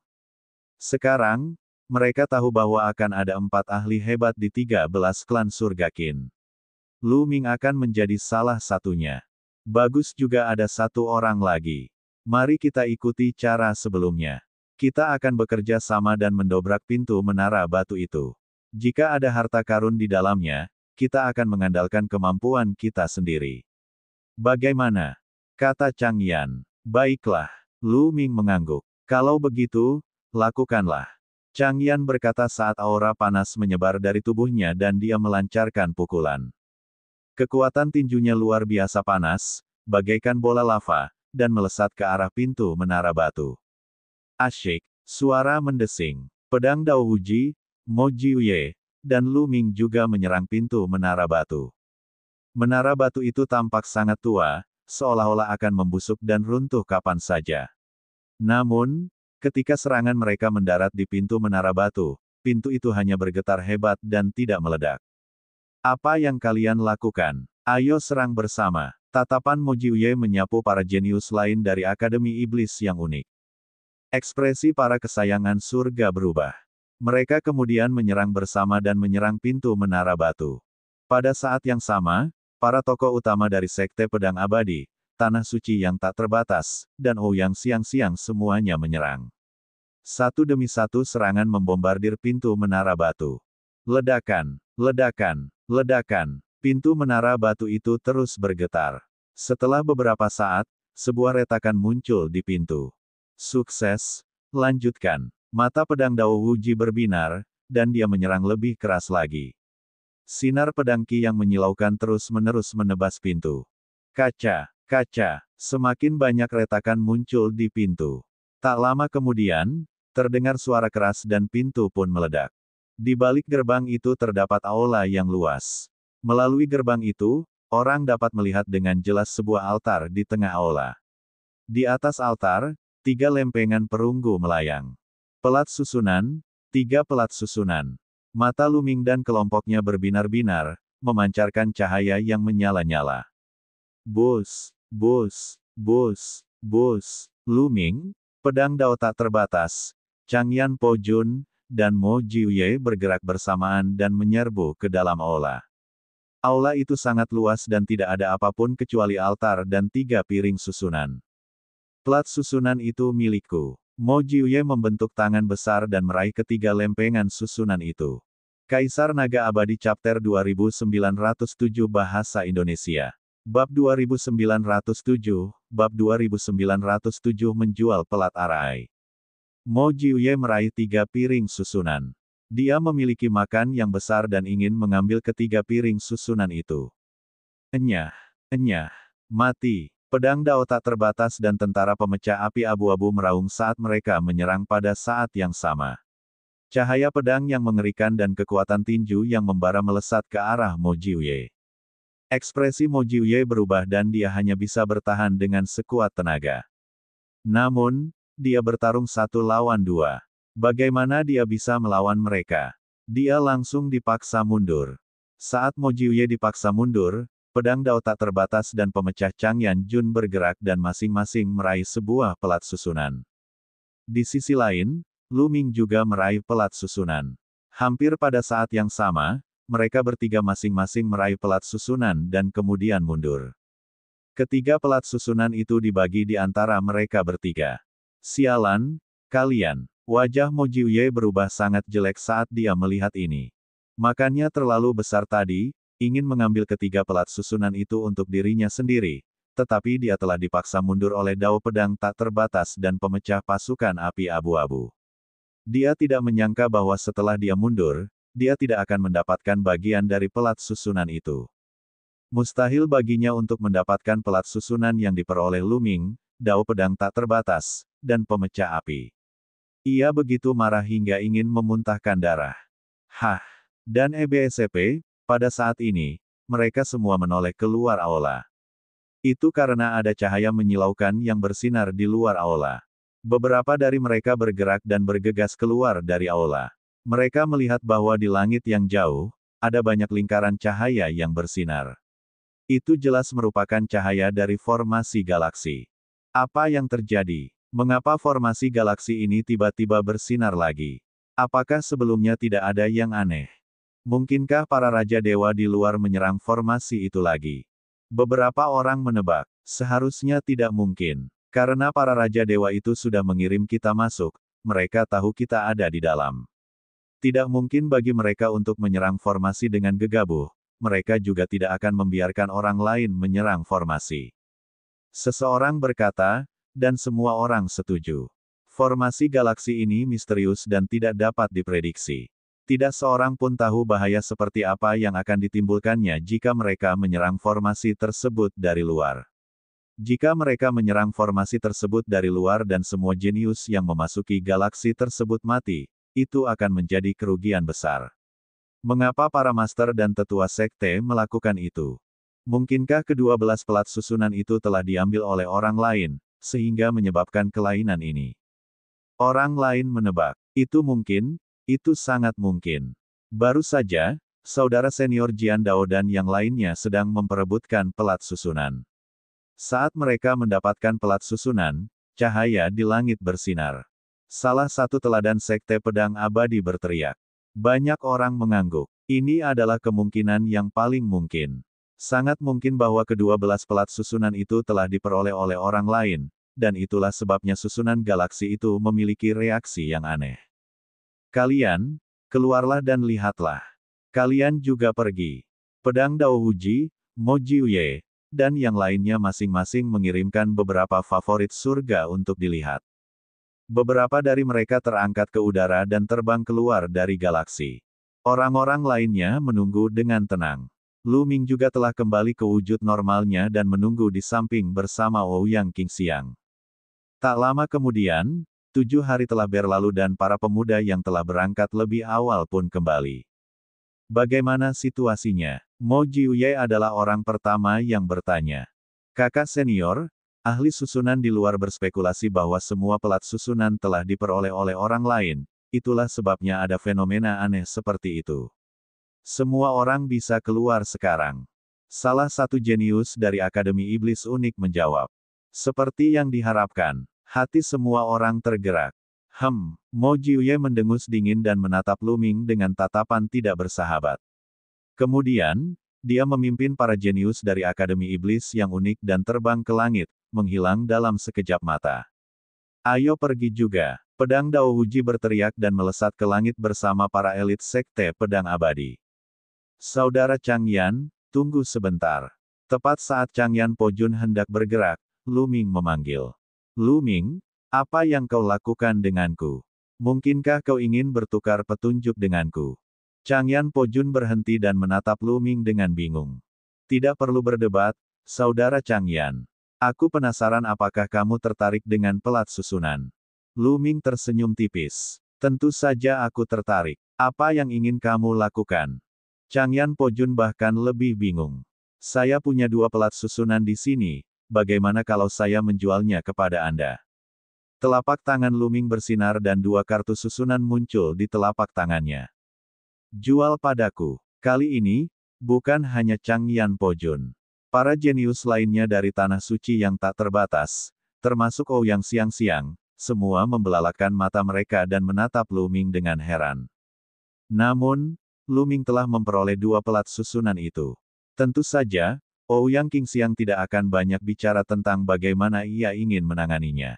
Sekarang, mereka tahu bahwa akan ada 4 ahli hebat di 13 klan surga Qin. Lu Ming akan menjadi salah satunya. Bagus juga ada 1 orang lagi. Mari kita ikuti cara sebelumnya. Kita akan bekerja sama dan mendobrak pintu menara batu itu. Jika ada harta karun di dalamnya, kita akan mengandalkan kemampuan kita sendiri. Bagaimana? Kata Chang Yan. Baiklah. Lu Ming mengangguk. Kalau begitu, lakukanlah. Chang Yan berkata saat aura panas menyebar dari tubuhnya dan dia melancarkan pukulan. Kekuatan tinjunya luar biasa panas, bagaikan bola lava, dan melesat ke arah pintu menara batu. Asyik, suara mendesing. Pedang Dao Wuji, Mo Jiuye, dan Lu Ming juga menyerang pintu menara batu. Menara batu itu tampak sangat tua, seolah-olah akan membusuk dan runtuh kapan saja. Namun, ketika serangan mereka mendarat di pintu menara batu, pintu itu hanya bergetar hebat dan tidak meledak. Apa yang kalian lakukan? Ayo serang bersama. Tatapan Mo Jiuye menyapu para jenius lain dari Akademi Iblis yang unik. Ekspresi para kesayangan surga berubah. Mereka kemudian menyerang bersama dan menyerang pintu menara batu. Pada saat yang sama, para tokoh utama dari Sekte Pedang Abadi, Tanah Suci yang tak terbatas, dan Ouyang Siang-Siang semuanya menyerang. Satu demi satu serangan membombardir pintu menara batu. Ledakan, ledakan, ledakan. Pintu menara batu itu terus bergetar. Setelah beberapa saat, sebuah retakan muncul di pintu. Sukses, lanjutkan. Mata pedang Dao Wuji berbinar, dan dia menyerang lebih keras lagi. Sinar pedang Qi yang menyilaukan terus-menerus menebas pintu. Kaca, kaca, semakin banyak retakan muncul di pintu. Tak lama kemudian, terdengar suara keras dan pintu pun meledak. Di balik gerbang itu terdapat aula yang luas. Melalui gerbang itu, orang dapat melihat dengan jelas sebuah altar di tengah aula. Di atas altar, 3 lempengan perunggu melayang. Pelat susunan, 3 pelat susunan. Mata Lu Ming dan kelompoknya berbinar-binar, memancarkan cahaya yang menyala-nyala. Bus, bus, bus, bus. Lu Ming, pedang Dao tak terbatas, Changyan Po Jun, dan Mo Jiuye bergerak bersamaan dan menyerbu ke dalam aula. Aula itu sangat luas dan tidak ada apapun kecuali altar dan 3 piring susunan. Plat susunan itu milikku. Mo Jiuye membentuk tangan besar dan meraih ketiga lempengan susunan itu. Kaisar Naga Abadi Chapter 2907 Bahasa Indonesia. Bab 2907, Bab 2907 menjual pelat arai. Mo Jiuye meraih 3 piring susunan. Dia memiliki makan yang besar dan ingin mengambil ketiga piring susunan itu. Enyah, enyah, mati. Pedang Dao tak terbatas dan tentara pemecah api abu-abu meraung saat mereka menyerang pada saat yang sama. Cahaya pedang yang mengerikan dan kekuatan tinju yang membara melesat ke arah Mo Jiuye. Ekspresi Mo Jiuye berubah dan dia hanya bisa bertahan dengan sekuat tenaga. Namun, dia bertarung 1 lawan 2. Bagaimana dia bisa melawan mereka? Dia langsung dipaksa mundur. Saat Mo Jiuye dipaksa mundur, pedang Dao tak terbatas dan pemecah Changyan Jun bergerak dan masing-masing meraih sebuah pelat susunan. Di sisi lain, Lu Ming juga meraih pelat susunan. Hampir pada saat yang sama, mereka bertiga masing-masing meraih pelat susunan dan kemudian mundur. Ketiga pelat susunan itu dibagi di antara mereka bertiga. Sialan, kalian. Wajah Mo Jiuye berubah sangat jelek saat dia melihat ini. Makannya terlalu besar tadi, ingin mengambil ketiga pelat susunan itu untuk dirinya sendiri, tetapi dia telah dipaksa mundur oleh Dao pedang tak terbatas dan pemecah pasukan api abu-abu. Dia tidak menyangka bahwa setelah dia mundur, dia tidak akan mendapatkan bagian dari pelat susunan itu. Mustahil baginya untuk mendapatkan pelat susunan yang diperoleh Lu Ming, Dao pedang tak terbatas, dan pemecah api. Ia begitu marah hingga ingin memuntahkan darah. Hah! Dan EBSCP, pada saat ini, mereka semua menoleh keluar aula. Itu karena ada cahaya menyilaukan yang bersinar di luar aula. Beberapa dari mereka bergerak dan bergegas keluar dari aula. Mereka melihat bahwa di langit yang jauh, ada banyak lingkaran cahaya yang bersinar. Itu jelas merupakan cahaya dari formasi galaksi. Apa yang terjadi? Mengapa formasi galaksi ini tiba-tiba bersinar lagi? Apakah sebelumnya tidak ada yang aneh? Mungkinkah para Raja Dewa di luar menyerang formasi itu lagi? Beberapa orang menebak, seharusnya tidak mungkin. Karena para Raja Dewa itu sudah mengirim kita masuk, mereka tahu kita ada di dalam. Tidak mungkin bagi mereka untuk menyerang formasi dengan gegabah, mereka juga tidak akan membiarkan orang lain menyerang formasi. Seseorang berkata, dan semua orang setuju. Formasi galaksi ini misterius dan tidak dapat diprediksi. Tidak seorang pun tahu bahaya seperti apa yang akan ditimbulkannya jika mereka menyerang formasi tersebut dari luar. Jika mereka menyerang formasi tersebut dari luar dan semua jenius yang memasuki galaksi tersebut mati, itu akan menjadi kerugian besar. Mengapa para master dan tetua sekte melakukan itu? Mungkinkah kedua belas pelat susunan itu telah diambil oleh orang lain, sehingga menyebabkan kelainan ini? Orang lain menebak, itu mungkin, itu sangat mungkin. Baru saja, saudara senior Jian Dao dan yang lainnya sedang memperebutkan pelat susunan. Saat mereka mendapatkan pelat susunan, cahaya di langit bersinar. Salah satu teladan sekte pedang abadi berteriak. Banyak orang mengangguk. Ini adalah kemungkinan yang paling mungkin. Sangat mungkin bahwa kedua belas pelat susunan itu telah diperoleh oleh orang lain, dan itulah sebabnya susunan galaksi itu memiliki reaksi yang aneh. Kalian, keluarlah dan lihatlah. Kalian juga pergi. Pedang Dao Huji, Mo Jiuye, dan yang lainnya masing-masing mengirimkan beberapa favorit surga untuk dilihat. Beberapa dari mereka terangkat ke udara dan terbang keluar dari galaksi. Orang-orang lainnya menunggu dengan tenang. Lu Ming juga telah kembali ke wujud normalnya dan menunggu di samping bersama Ouyang Qingxiang. Tak lama kemudian, 7 hari telah berlalu dan para pemuda yang telah berangkat lebih awal pun kembali. Bagaimana situasinya? Mo Jiuye adalah orang pertama yang bertanya. Kakak senior, ahli susunan di luar berspekulasi bahwa semua pelat susunan telah diperoleh oleh orang lain, itulah sebabnya ada fenomena aneh seperti itu. Semua orang bisa keluar sekarang. Salah satu jenius dari Akademi Iblis Unik menjawab. Seperti yang diharapkan, hati semua orang tergerak. Mo Jiuye mendengus dingin dan menatap Lu Ming dengan tatapan tidak bersahabat. Kemudian, dia memimpin para jenius dari Akademi Iblis yang unik dan terbang ke langit, menghilang dalam sekejap mata. Ayo pergi juga. Pedang Dao Huji berteriak dan melesat ke langit bersama para elit sekte pedang abadi. Saudara Chang Yan, tunggu sebentar. Tepat saat Chang Yan Pojun hendak bergerak, Lu Ming memanggil. Lu Ming, apa yang kau lakukan denganku? Mungkinkah kau ingin bertukar petunjuk denganku? Chang Yan Pojun berhenti dan menatap Lu Ming dengan bingung. Tidak perlu berdebat, saudara Chang Yan. Aku penasaran apakah kamu tertarik dengan pelat susunan. Lu Ming tersenyum tipis. Tentu saja aku tertarik. Apa yang ingin kamu lakukan? Chang Yan Pojun bahkan lebih bingung. Saya punya 2 pelat susunan di sini, bagaimana kalau saya menjualnya kepada Anda? Telapak tangan Lu Ming bersinar dan 2 kartu susunan muncul di telapak tangannya. Jual padaku. Kali ini, bukan hanya Chang Yan Pojun. Para jenius lainnya dari Tanah Suci yang tak terbatas, termasuk Ouyang Xiangxiang, semua membelalakan mata mereka dan menatap Lu Ming dengan heran. Namun, Lu Ming telah memperoleh 2 pelat susunan itu. Tentu saja, Ouyang Qingxiang tidak akan banyak bicara tentang bagaimana ia ingin menanganinya.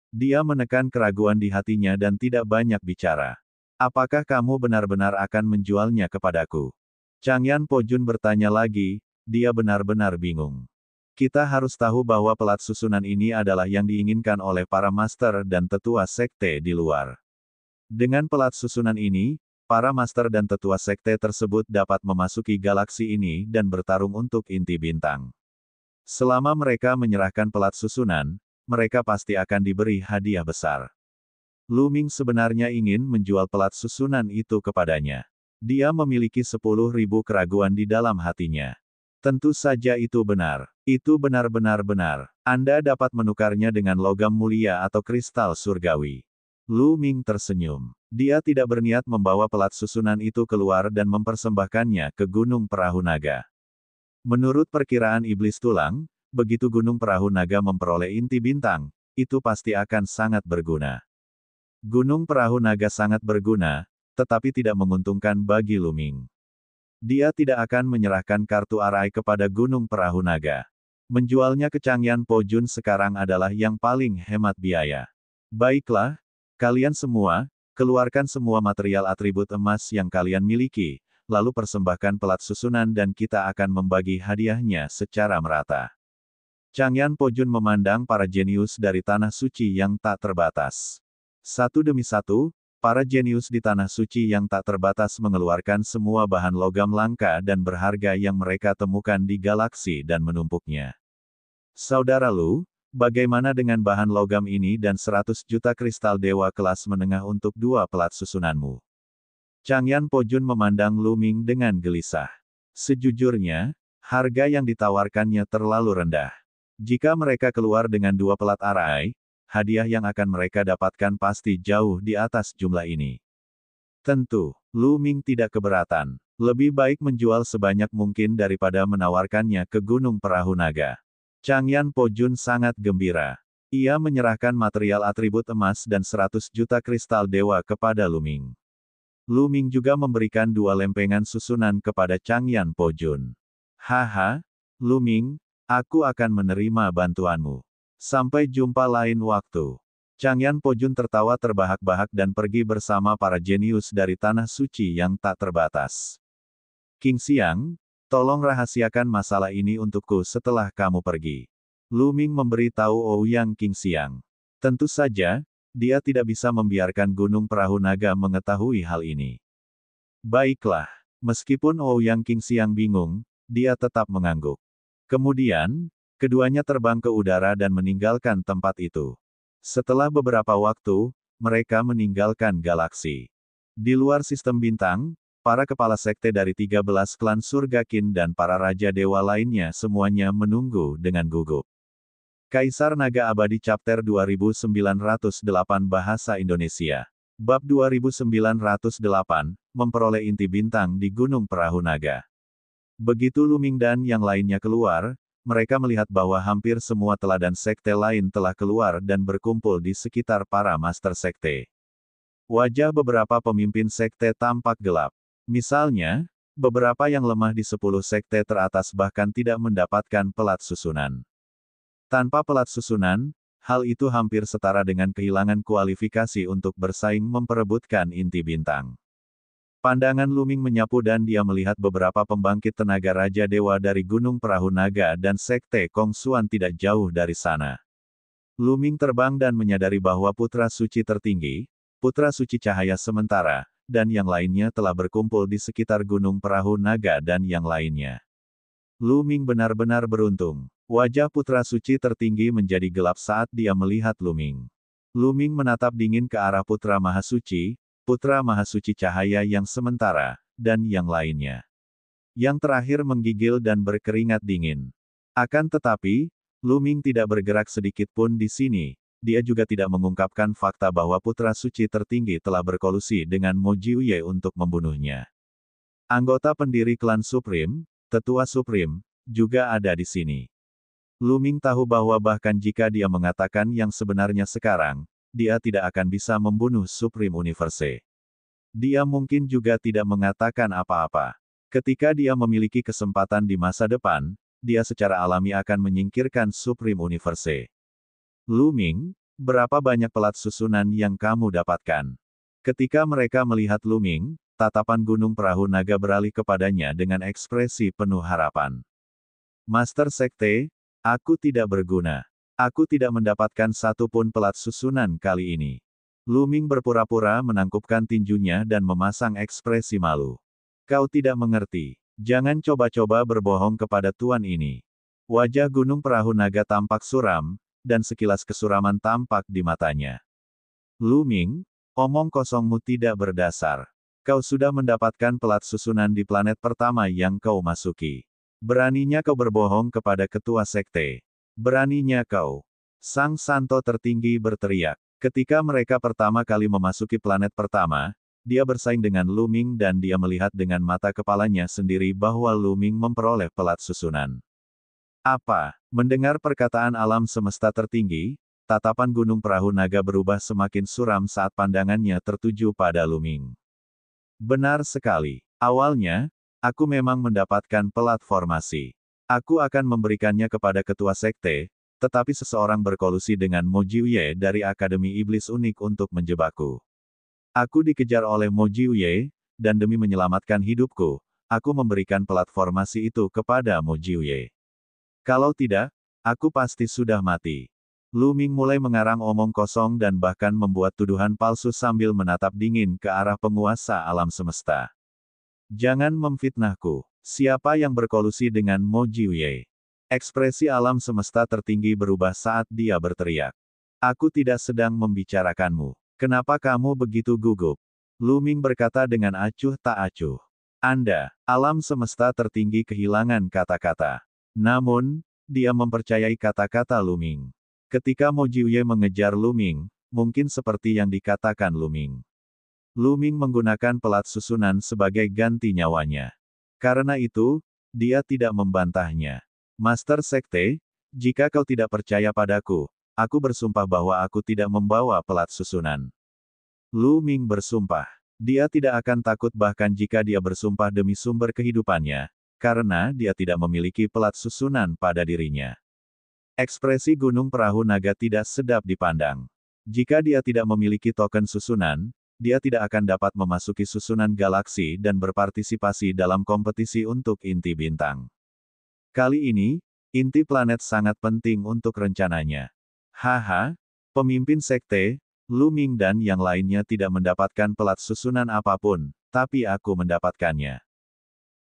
Dia menekan keraguan di hatinya dan tidak banyak bicara. Apakah kamu benar-benar akan menjualnya kepadaku? Chang Yan Pojun bertanya lagi, dia benar-benar bingung. Kita harus tahu bahwa pelat susunan ini adalah yang diinginkan oleh para master dan tetua sekte di luar. Dengan pelat susunan ini, para master dan tetua sekte tersebut dapat memasuki galaksi ini dan bertarung untuk inti bintang. Selama mereka menyerahkan pelat susunan, mereka pasti akan diberi hadiah besar. Lu Ming sebenarnya ingin menjual pelat susunan itu kepadanya. Dia memiliki 10.000 keraguan di dalam hatinya. Tentu saja itu benar. Itu benar-benar benar. Anda dapat menukarnya dengan logam mulia atau kristal surgawi. Lu Ming tersenyum. Dia tidak berniat membawa pelat susunan itu keluar dan mempersembahkannya ke Gunung Perahu Naga. Menurut perkiraan Iblis Tulang, begitu Gunung Perahu Naga memperoleh inti bintang, itu pasti akan sangat berguna. Gunung Perahu Naga sangat berguna, tetapi tidak menguntungkan bagi Lu Ming. Dia tidak akan menyerahkan kartu arai kepada Gunung Perahu Naga. Menjualnya ke Chang Yan Pojun sekarang adalah yang paling hemat biaya. Baiklah, kalian semua, keluarkan semua material atribut emas yang kalian miliki, lalu persembahkan pelat susunan dan kita akan membagi hadiahnya secara merata. Chang Yan Pojun memandang para jenius dari Tanah Suci yang tak terbatas. Satu demi satu, para jenius di Tanah Suci yang tak terbatas mengeluarkan semua bahan logam langka dan berharga yang mereka temukan di galaksi dan menumpuknya. Saudara Lu, bagaimana dengan bahan logam ini dan 100 juta kristal dewa kelas menengah untuk dua pelat susunanmu? Changyan Pojun memandang Lu Ming dengan gelisah. Sejujurnya, harga yang ditawarkannya terlalu rendah. Jika mereka keluar dengan dua pelat arai, hadiah yang akan mereka dapatkan pasti jauh di atas jumlah ini. Tentu, Lu Ming tidak keberatan. Lebih baik menjual sebanyak mungkin daripada menawarkannya ke Gunung Perahu Naga. Changyan Pojun sangat gembira. Ia menyerahkan material atribut emas dan 100 juta kristal dewa kepada Lu Ming. Lu Ming juga memberikan dua lempengan susunan kepada Changyan Pojun. Haha, Lu Ming, aku akan menerima bantuanmu. Sampai jumpa lain waktu. Changyan Pojun tertawa terbahak-bahak dan pergi bersama para jenius dari Tanah Suci yang tak terbatas. King Xiang, tolong rahasiakan masalah ini untukku setelah kamu pergi. Lu Ming memberi tahu Ouyang King Xiang. Tentu saja, dia tidak bisa membiarkan Gunung Perahu Naga mengetahui hal ini. Baiklah, meskipun Ouyang King Xiang bingung, dia tetap mengangguk. Kemudian, keduanya terbang ke udara dan meninggalkan tempat itu. Setelah beberapa waktu, mereka meninggalkan galaksi. Di luar sistem bintang, para kepala sekte dari 13 klan surga Qin dan para raja dewa lainnya semuanya menunggu dengan gugup. Kaisar Naga Abadi Chapter 2908 Bahasa Indonesia. Bab 2908, memperoleh inti bintang di Gunung Perahu Naga. Begitu Lu Ming dan yang lainnya keluar, mereka melihat bahwa hampir semua teladan sekte lain telah keluar dan berkumpul di sekitar para master sekte. Wajah beberapa pemimpin sekte tampak gelap. Misalnya, beberapa yang lemah di 10 sekte teratas bahkan tidak mendapatkan pelat susunan. Tanpa pelat susunan, hal itu hampir setara dengan kehilangan kualifikasi untuk bersaing memperebutkan inti bintang. Pandangan Lu Ming menyapu dan dia melihat beberapa pembangkit tenaga Raja Dewa dari Gunung Perahu Naga dan Sekte Kong Xuan tidak jauh dari sana. Lu Ming terbang dan menyadari bahwa Putra Suci Tertinggi, Putra Suci Cahaya Sementara, dan yang lainnya telah berkumpul di sekitar Gunung Perahu Naga dan yang lainnya. Lu Ming benar-benar beruntung. Wajah Putra Suci Tertinggi menjadi gelap saat dia melihat Lu Ming. Lu Ming menatap dingin ke arah Putra Mahasuci, Putra Mahasuci Cahaya yang Sementara, dan yang lainnya. Yang terakhir menggigil dan berkeringat dingin. Akan tetapi, Lu Ming tidak bergerak sedikit pun di sini. Dia juga tidak mengungkapkan fakta bahwa Putra Suci Tertinggi telah berkolusi dengan Mo Jiuye untuk membunuhnya. Anggota pendiri klan Supreme, Tetua Supreme, juga ada di sini. Lu Ming tahu bahwa bahkan jika dia mengatakan yang sebenarnya sekarang, dia tidak akan bisa membunuh Supreme Universe. Dia mungkin juga tidak mengatakan apa-apa. Ketika dia memiliki kesempatan di masa depan, dia secara alami akan menyingkirkan Supreme Universe. Lu Ming, berapa banyak pelat susunan yang kamu dapatkan? Ketika mereka melihat Lu Ming, tatapan Gunung Perahu Naga beralih kepadanya dengan ekspresi penuh harapan. Master Sekte, aku tidak berguna. Aku tidak mendapatkan satu pun pelat susunan kali ini. Lu Ming berpura-pura menangkupkan tinjunya dan memasang ekspresi malu. Kau tidak mengerti. Jangan coba-coba berbohong kepada tuan ini. Wajah Gunung Perahu Naga tampak suram, dan sekilas kesuraman tampak di matanya. Lu Ming, omong kosongmu tidak berdasar. Kau sudah mendapatkan pelat susunan di planet pertama yang kau masuki. Beraninya kau berbohong kepada ketua sekte. Beraninya kau. Sang Santo Tertinggi berteriak. Ketika mereka pertama kali memasuki planet pertama, dia bersaing dengan Lu Ming dan dia melihat dengan mata kepalanya sendiri bahwa Lu Ming memperoleh pelat susunan. Apa? Mendengar perkataan alam semesta tertinggi, tatapan Gunung Perahu Naga berubah semakin suram saat pandangannya tertuju pada Lu Ming. Benar sekali. Awalnya, aku memang mendapatkan pelat formasi. Aku akan memberikannya kepada ketua sekte, tetapi seseorang berkolusi dengan Mo Jiuye dari Akademi Iblis Unik untuk menjebakku. Aku dikejar oleh Mo Jiuye, dan demi menyelamatkan hidupku, aku memberikan pelat formasi itu kepada Mo Jiuye. Kalau tidak, aku pasti sudah mati. Lu Ming mulai mengarang omong kosong dan bahkan membuat tuduhan palsu sambil menatap dingin ke arah penguasa alam semesta. Jangan memfitnahku. Siapa yang berkolusi dengan Mo Jiuye? Ekspresi alam semesta tertinggi berubah saat dia berteriak. Aku tidak sedang membicarakanmu. Kenapa kamu begitu gugup? Lu Ming berkata dengan acuh tak acuh. Anda, alam semesta tertinggi kehilangan kata-kata. Namun, dia mempercayai kata-kata Lu Ming. Ketika Mo Jiuye mengejar Lu Ming, mungkin seperti yang dikatakan Lu Ming. Lu Ming menggunakan pelat susunan sebagai ganti nyawanya. Karena itu, dia tidak membantahnya. Master Sekte, jika kau tidak percaya padaku, aku bersumpah bahwa aku tidak membawa pelat susunan. Lu Ming bersumpah. Dia tidak akan takut bahkan jika dia bersumpah demi sumber kehidupannya, karena dia tidak memiliki pelat susunan pada dirinya. Ekspresi Gunung Perahu Naga tidak sedap dipandang. Jika dia tidak memiliki token susunan, dia tidak akan dapat memasuki susunan galaksi dan berpartisipasi dalam kompetisi untuk inti bintang. Kali ini, inti planet sangat penting untuk rencananya. Haha, pemimpin sekte, Lu Ming dan yang lainnya tidak mendapatkan pelat susunan apapun, tapi aku mendapatkannya.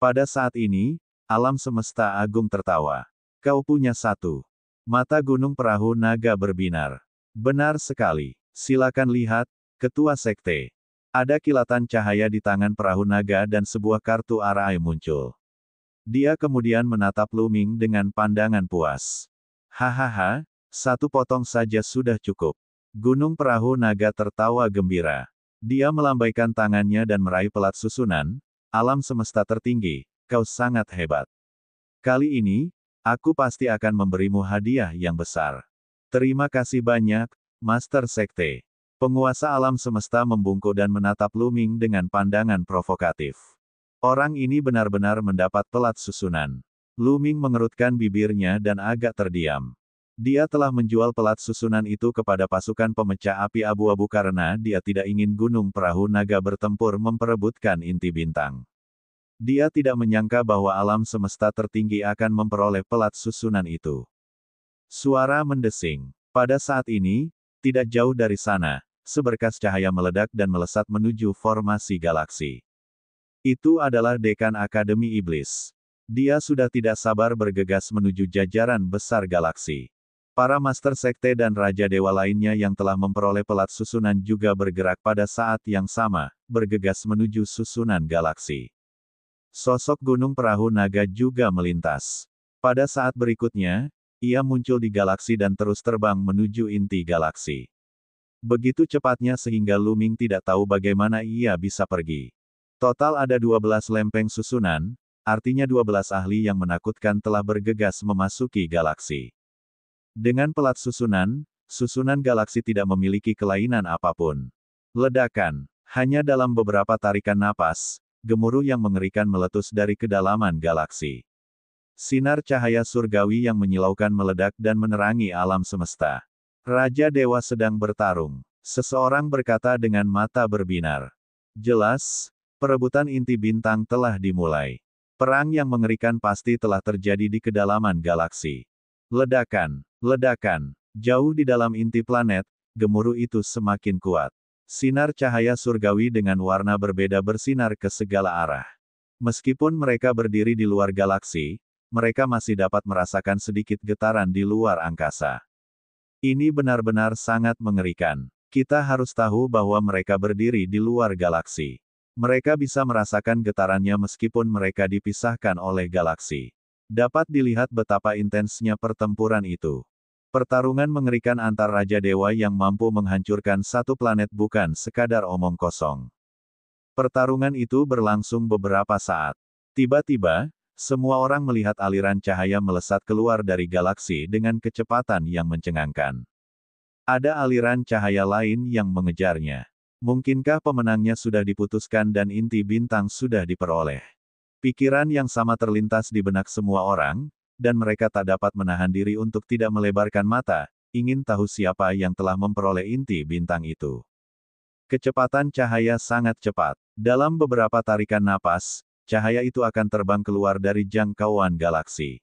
Pada saat ini, alam semesta agung tertawa. Kau punya satu. Mata Gunung Perahu Naga berbinar. Benar sekali. Silakan lihat, Ketua Sekte. Ada kilatan cahaya di tangan perahu naga dan sebuah kartu arai muncul. Dia kemudian menatap Lu Ming dengan pandangan puas. Hahaha, satu potong saja sudah cukup. Gunung Perahu Naga tertawa gembira. Dia melambaikan tangannya dan meraih pelat susunan. Alam semesta tertinggi, kau sangat hebat. Kali ini, aku pasti akan memberimu hadiah yang besar. Terima kasih banyak, Master Sekte. Penguasa alam semesta membungkuk dan menatap Lu Ming dengan pandangan provokatif. Orang ini benar-benar mendapat pelat susunan. Lu Ming mengerutkan bibirnya dan agak terdiam. Dia telah menjual pelat susunan itu kepada pasukan pemecah api abu-abu karena dia tidak ingin Gunung Perahu Naga bertempur memperebutkan inti bintang. Dia tidak menyangka bahwa alam semesta tertinggi akan memperoleh pelat susunan itu. Suara mendesing. Pada saat ini, tidak jauh dari sana, seberkas cahaya meledak dan melesat menuju formasi galaksi. Itu adalah Dekan Akademi Iblis. Dia sudah tidak sabar bergegas menuju jajaran besar galaksi. Para Master Sekte dan Raja Dewa lainnya yang telah memperoleh pelat susunan juga bergerak pada saat yang sama, bergegas menuju susunan galaksi. Sosok Gunung Perahu Naga juga melintas. Pada saat berikutnya, ia muncul di galaksi dan terus terbang menuju inti galaksi. Begitu cepatnya sehingga Lu Ming tidak tahu bagaimana ia bisa pergi. Total ada 12 lempeng susunan, artinya 12 ahli yang menakutkan telah bergegas memasuki galaksi. Dengan pelat susunan, susunan galaksi tidak memiliki kelainan apapun. Ledakan, hanya dalam beberapa tarikan napas, gemuruh yang mengerikan meletus dari kedalaman galaksi. Sinar cahaya surgawi yang menyilaukan meledak dan menerangi alam semesta. Raja Dewa sedang bertarung. Seseorang berkata dengan mata berbinar. Jelas, perebutan inti bintang telah dimulai. Perang yang mengerikan pasti telah terjadi di kedalaman galaksi. Ledakan, ledakan, jauh di dalam inti planet, gemuruh itu semakin kuat. Sinar cahaya surgawi dengan warna berbeda bersinar ke segala arah. Meskipun mereka berdiri di luar galaksi, mereka masih dapat merasakan sedikit getaran di luar angkasa. Ini benar-benar sangat mengerikan. Kita harus tahu bahwa mereka berdiri di luar galaksi. Mereka bisa merasakan getarannya meskipun mereka dipisahkan oleh galaksi. Dapat dilihat betapa intensnya pertempuran itu. Pertarungan mengerikan antar Raja Dewa yang mampu menghancurkan satu planet bukan sekadar omong kosong. Pertarungan itu berlangsung beberapa saat. Tiba-tiba, semua orang melihat aliran cahaya melesat keluar dari galaksi dengan kecepatan yang mencengangkan. Ada aliran cahaya lain yang mengejarnya. Mungkinkah pemenangnya sudah diputuskan dan inti bintang sudah diperoleh? Pikiran yang sama terlintas di benak semua orang, dan mereka tak dapat menahan diri untuk tidak melebarkan mata, ingin tahu siapa yang telah memperoleh inti bintang itu. Kecepatan cahaya sangat cepat. Dalam beberapa tarikan napas, cahaya itu akan terbang keluar dari jangkauan galaksi.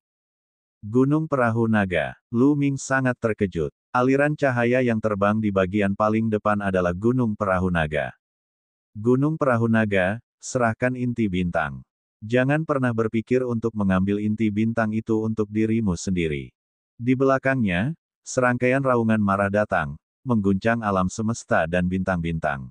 Gunung Perahu Naga. Lu Ming sangat terkejut. Aliran cahaya yang terbang di bagian paling depan adalah Gunung Perahu Naga. Gunung Perahu Naga, serahkan inti bintang. Jangan pernah berpikir untuk mengambil inti bintang itu untuk dirimu sendiri. Di belakangnya, serangkaian raungan marah datang, mengguncang alam semesta dan bintang-bintang.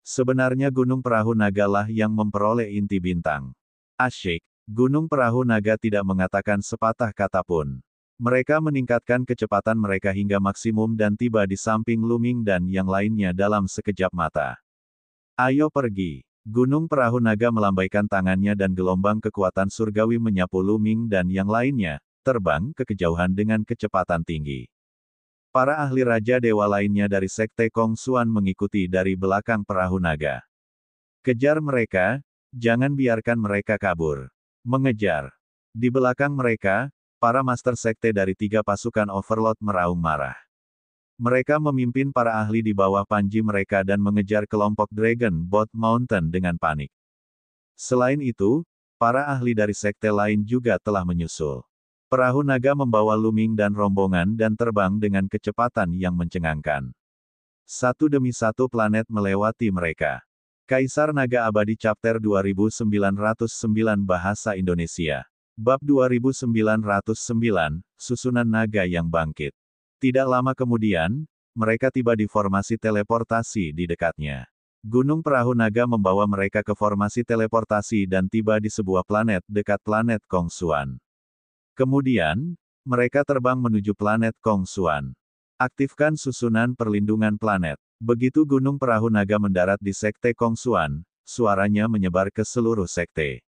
Sebenarnya Gunung Perahu Naga lah yang memperoleh inti bintang. Asyik, Gunung Perahu Naga tidak mengatakan sepatah kata pun. Mereka meningkatkan kecepatan mereka hingga maksimum dan tiba di samping Luming dan yang lainnya dalam sekejap mata. Ayo pergi. Gunung Perahu Naga melambaikan tangannya dan gelombang kekuatan surgawi menyapu Luming dan yang lainnya, terbang ke kejauhan dengan kecepatan tinggi. Para ahli Raja Dewa lainnya dari Sekte Kong Xuan mengikuti dari belakang Perahu Naga. Kejar mereka, jangan biarkan mereka kabur. Mengejar. Di belakang mereka, para Master Sekte dari 3 pasukan Overlord meraung marah. Mereka memimpin para ahli di bawah panji mereka dan mengejar kelompok Dragon Boat Mountain dengan panik. Selain itu, para ahli dari sekte lain juga telah menyusul. Perahu Naga membawa Luming dan rombongan dan terbang dengan kecepatan yang mencengangkan. Satu demi satu planet melewati mereka. Kaisar Naga Abadi Chapter 2909 Bahasa Indonesia. Bab 2909, Susunan Naga yang Bangkit. Tidak lama kemudian, mereka tiba di formasi teleportasi di dekatnya. Gunung Perahu Naga membawa mereka ke formasi teleportasi dan tiba di sebuah planet dekat planet Kong Xuan. Kemudian, mereka terbang menuju planet Kong Xuan. Aktifkan susunan perlindungan planet. Begitu Gunung Perahu Naga mendarat di Sekte Kong Xuan, suaranya menyebar ke seluruh sekte.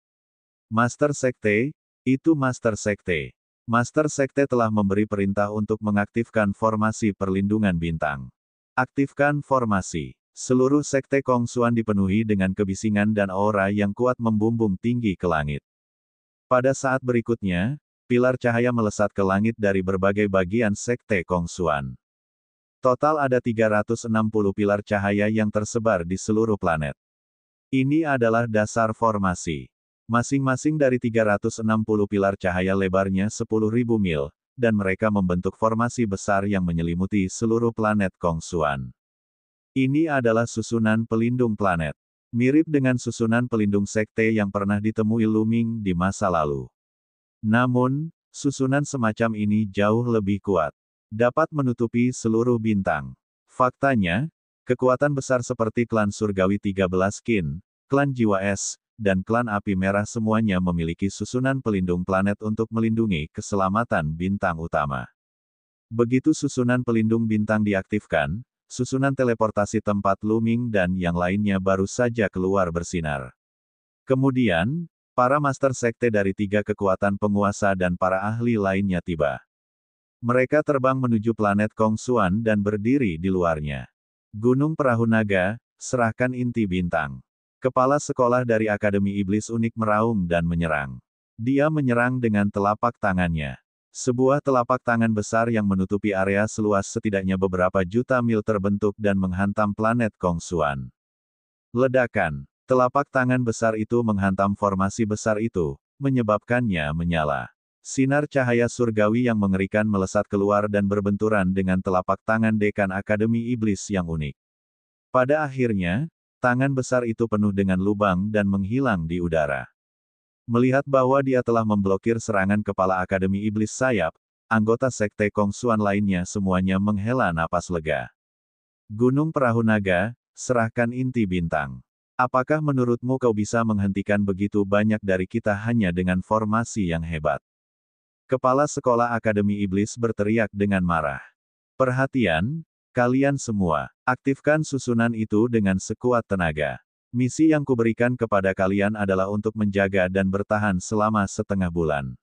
Master Sekte, itu Master Sekte. Master Sekte telah memberi perintah untuk mengaktifkan formasi perlindungan bintang. Aktifkan formasi. Seluruh Sekte Kong Xuan dipenuhi dengan kebisingan dan aura yang kuat membumbung tinggi ke langit. Pada saat berikutnya, pilar cahaya melesat ke langit dari berbagai bagian Sekte Kong Xuan. Total ada 360 pilar cahaya yang tersebar di seluruh planet. Ini adalah dasar formasi. Masing-masing dari 360 pilar cahaya lebarnya 10.000 mil, dan mereka membentuk formasi besar yang menyelimuti seluruh planet Kong Xuan. Ini adalah susunan pelindung planet. Mirip dengan susunan pelindung sekte yang pernah ditemui Luming di masa lalu. Namun, susunan semacam ini jauh lebih kuat. Dapat menutupi seluruh bintang. Faktanya, kekuatan besar seperti klan Surgawi 13 Kin, klan Jiwa Es, dan klan Api Merah semuanya memiliki susunan pelindung planet untuk melindungi keselamatan bintang utama. Begitu susunan pelindung bintang diaktifkan, susunan teleportasi tempat Luming dan yang lainnya baru saja keluar bersinar. Kemudian, para Master Sekte dari 3 kekuatan penguasa dan para ahli lainnya tiba. Mereka terbang menuju planet Kong Xuan dan berdiri di luarnya. Gunung Perahu Naga, serahkan inti bintang. Kepala sekolah dari Akademi Iblis Unik meraung dan menyerang. Dia menyerang dengan telapak tangannya. Sebuah telapak tangan besar yang menutupi area seluas setidaknya beberapa juta mil terbentuk dan menghantam planet Kong Xuan. Ledakan. Telapak tangan besar itu menghantam formasi besar itu, menyebabkannya menyala. Sinar cahaya surgawi yang mengerikan melesat keluar dan berbenturan dengan telapak tangan dekan Akademi Iblis yang unik. Pada akhirnya, tangan besar itu penuh dengan lubang dan menghilang di udara. Melihat bahwa dia telah memblokir serangan kepala Akademi Iblis Sayap, anggota Sekte Kong Xuan lainnya semuanya menghela napas lega. Gunung Perahu Naga, serahkan inti bintang. Apakah menurutmu kau bisa menghentikan begitu banyak dari kita hanya dengan formasi yang hebat? Kepala Sekolah Akademi Iblis berteriak dengan marah. Perhatian, kalian semua, aktifkan susunan itu dengan sekuat tenaga. Misi yang kuberikan kepada kalian adalah untuk menjaga dan bertahan selama setengah bulan.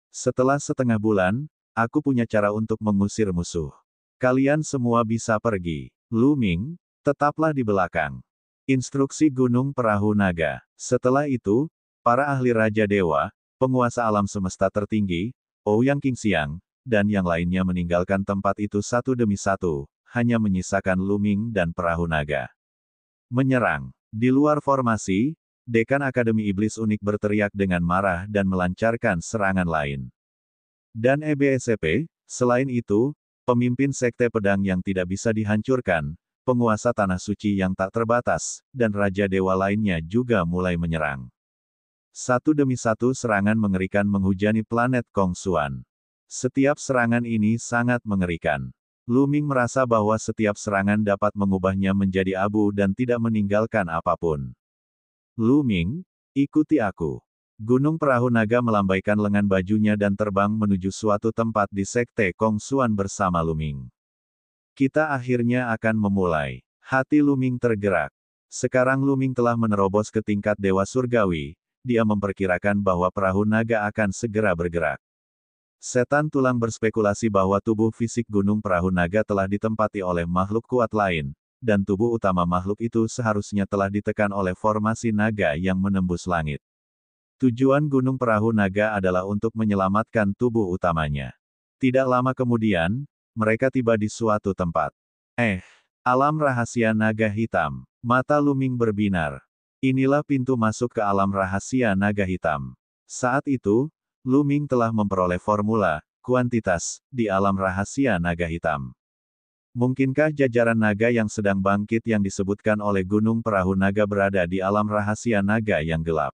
Setelah setengah bulan, aku punya cara untuk mengusir musuh. Kalian semua bisa pergi. Luming, tetaplah di belakang. Instruksi Gunung Perahu Naga. Setelah itu, para ahli Raja Dewa, penguasa alam semesta tertinggi, Ouyang Qingxiang, dan yang lainnya meninggalkan tempat itu satu demi satu, hanya menyisakan Luming dan Perahu Naga. Menyerang. Di luar formasi, Dekan Akademi Iblis Unik berteriak dengan marah dan melancarkan serangan lain. Dan EBSCP, selain itu, pemimpin Sekte Pedang yang tidak bisa dihancurkan, penguasa Tanah Suci yang tak terbatas, dan Raja Dewa lainnya juga mulai menyerang. Satu demi satu serangan mengerikan menghujani planet Kongsuan. Setiap serangan ini sangat mengerikan. Lu Ming merasa bahwa setiap serangan dapat mengubahnya menjadi abu dan tidak meninggalkan apapun. Lu Ming, ikuti aku. Gunung Perahu Naga melambaikan lengan bajunya dan terbang menuju suatu tempat di Sekte Kongsuan bersama Lu Ming. Kita akhirnya akan memulai. Hati Lu Ming tergerak. Sekarang Lu Ming telah menerobos ke tingkat Dewa Surgawi. Dia memperkirakan bahwa perahu naga akan segera bergerak. Setan tulang berspekulasi bahwa tubuh fisik Gunung Perahu Naga telah ditempati oleh makhluk kuat lain, dan tubuh utama makhluk itu seharusnya telah ditekan oleh formasi naga yang menembus langit. Tujuan Gunung Perahu Naga adalah untuk menyelamatkan tubuh utamanya. Tidak lama kemudian, mereka tiba di suatu tempat. Alam rahasia naga hitam. Mata Lu Ming berbinar. Inilah pintu masuk ke alam rahasia naga hitam. Saat itu, Lu Ming telah memperoleh formula, kuantitas, di alam rahasia naga hitam. Mungkinkah jajaran naga yang sedang bangkit yang disebutkan oleh Gunung Perahu Naga berada di alam rahasia naga yang gelap?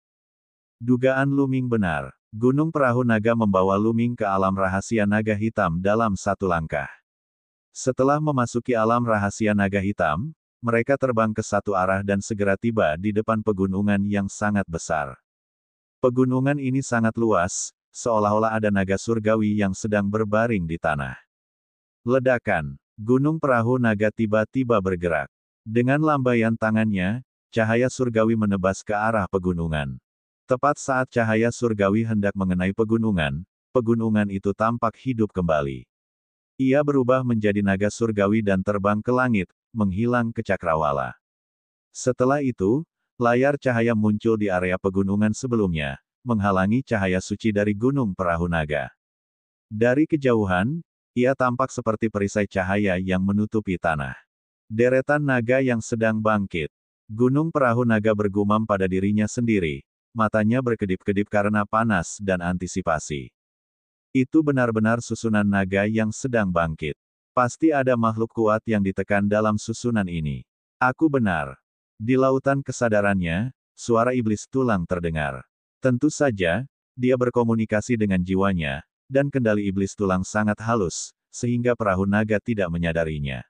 Dugaan Lu Ming benar. Gunung Perahu Naga membawa Lu Ming ke alam rahasia naga hitam dalam satu langkah. Setelah memasuki alam rahasia naga hitam, mereka terbang ke satu arah dan segera tiba di depan pegunungan yang sangat besar. Pegunungan ini sangat luas, seolah-olah ada naga surgawi yang sedang berbaring di tanah. Ledakan. Gunung Perahu Naga tiba-tiba bergerak. Dengan lambaian tangannya, cahaya surgawi menebas ke arah pegunungan. Tepat saat cahaya surgawi hendak mengenai pegunungan, pegunungan itu tampak hidup kembali. Ia berubah menjadi naga surgawi dan terbang ke langit, menghilang ke cakrawala. Setelah itu, layar cahaya muncul di area pegunungan sebelumnya, menghalangi cahaya suci dari Gunung Perahu Naga. Dari kejauhan, ia tampak seperti perisai cahaya yang menutupi tanah. Deretan naga yang sedang bangkit. Gunung Perahu Naga bergumam pada dirinya sendiri, matanya berkedip-kedip karena panas dan antisipasi. Itu benar-benar susunan naga yang sedang bangkit. Pasti ada makhluk kuat yang ditekan dalam susunan ini. Aku benar. Di lautan kesadarannya, suara iblis tulang terdengar. Tentu saja, dia berkomunikasi dengan jiwanya, dan kendali iblis tulang sangat halus, sehingga perahu naga tidak menyadarinya.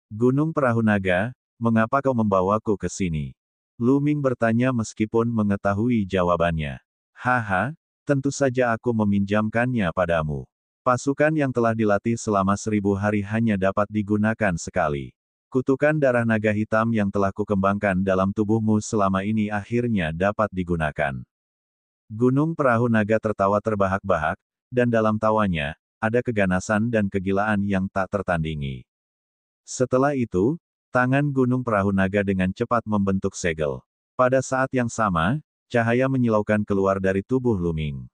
Gunung Perahu Naga, mengapa kau membawaku ke sini? Lu Ming bertanya meskipun mengetahui jawabannya. Haha, tentu saja aku meminjamkannya padamu. Pasukan yang telah dilatih selama 1000 hari hanya dapat digunakan sekali. Kutukan darah naga hitam yang telah kukembangkan dalam tubuhmu selama ini akhirnya dapat digunakan. Gunung Perahu Naga tertawa terbahak-bahak, dan dalam tawanya, ada keganasan dan kegilaan yang tak tertandingi. Setelah itu, tangan Gunung Perahu Naga dengan cepat membentuk segel. Pada saat yang sama, cahaya menyilaukan keluar dari tubuh Lu Ming.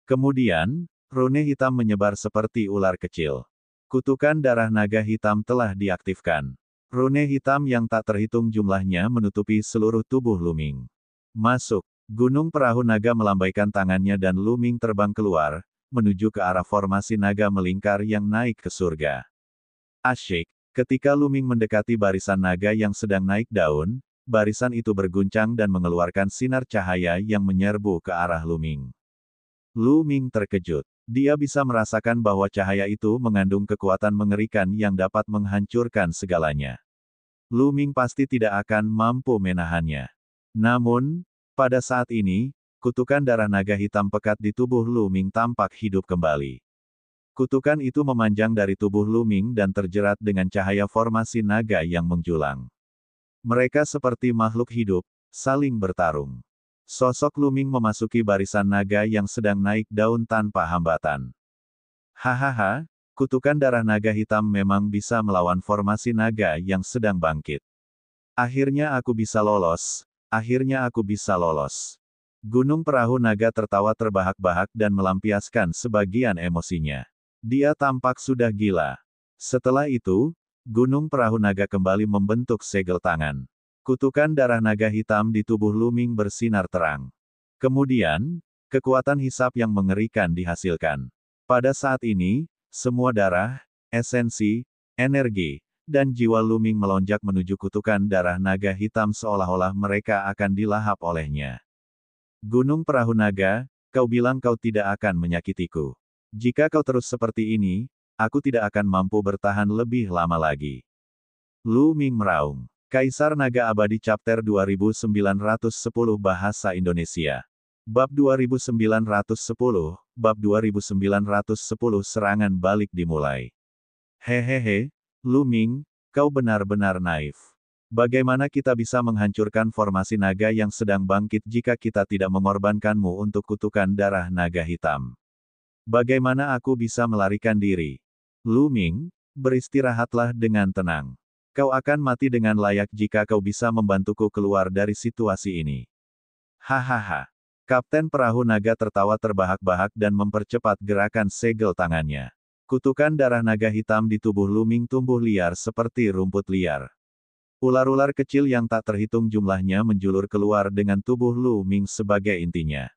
Kemudian, rune hitam menyebar seperti ular kecil. Kutukan darah naga hitam telah diaktifkan. Rune hitam yang tak terhitung jumlahnya menutupi seluruh tubuh Lu Ming. Masuk. Gunung Perahu Naga melambaikan tangannya dan Lu Ming terbang keluar, menuju ke arah formasi naga melingkar yang naik ke surga. Asyik. Ketika Lu Ming mendekati barisan naga yang sedang naik daun, barisan itu berguncang dan mengeluarkan sinar cahaya yang menyerbu ke arah Lu Ming. Lu Ming terkejut. Dia bisa merasakan bahwa cahaya itu mengandung kekuatan mengerikan yang dapat menghancurkan segalanya. Lu Ming pasti tidak akan mampu menahannya. Namun, pada saat ini, kutukan darah naga hitam pekat di tubuh Lu Ming tampak hidup kembali. Kutukan itu memanjang dari tubuh Lu Ming dan terjerat dengan cahaya formasi naga yang menjulang. Mereka seperti makhluk hidup, saling bertarung. Sosok Lu Ming memasuki barisan naga yang sedang naik daun tanpa hambatan. Hahaha, kutukan darah naga hitam memang bisa melawan formasi naga yang sedang bangkit. Akhirnya aku bisa lolos, akhirnya aku bisa lolos. Gunung Perahu Naga tertawa terbahak-bahak dan melampiaskan sebagian emosinya. Dia tampak sudah gila. Setelah itu, Gunung Perahu Naga kembali membentuk segel tangan. Kutukan darah naga hitam di tubuh Lu Ming bersinar terang. Kemudian, kekuatan hisap yang mengerikan dihasilkan. Pada saat ini, semua darah, esensi, energi, dan jiwa Lu Ming melonjak menuju kutukan darah naga hitam seolah-olah mereka akan dilahap olehnya. Gunung Perahu Naga, kau bilang kau tidak akan menyakitiku. Jika kau terus seperti ini, aku tidak akan mampu bertahan lebih lama lagi. Lu Ming meraung. Kaisar Naga Abadi Chapter 2910 Bahasa Indonesia. Bab 2910, Bab 2910 Serangan balik dimulai. Hehehe, Lu Ming, kau benar-benar naif. Bagaimana kita bisa menghancurkan formasi naga yang sedang bangkit jika kita tidak mengorbankanmu untuk kutukan darah naga hitam? Bagaimana aku bisa melarikan diri? Lu Ming, beristirahatlah dengan tenang. Kau akan mati dengan layak jika kau bisa membantuku keluar dari situasi ini. Hahaha. Kapten Perahu Naga tertawa terbahak-bahak dan mempercepat gerakan segel tangannya. Kutukan darah naga hitam di tubuh Lu Ming tumbuh liar seperti rumput liar. Ular-ular kecil yang tak terhitung jumlahnya menjulur keluar dengan tubuh Lu Ming sebagai intinya.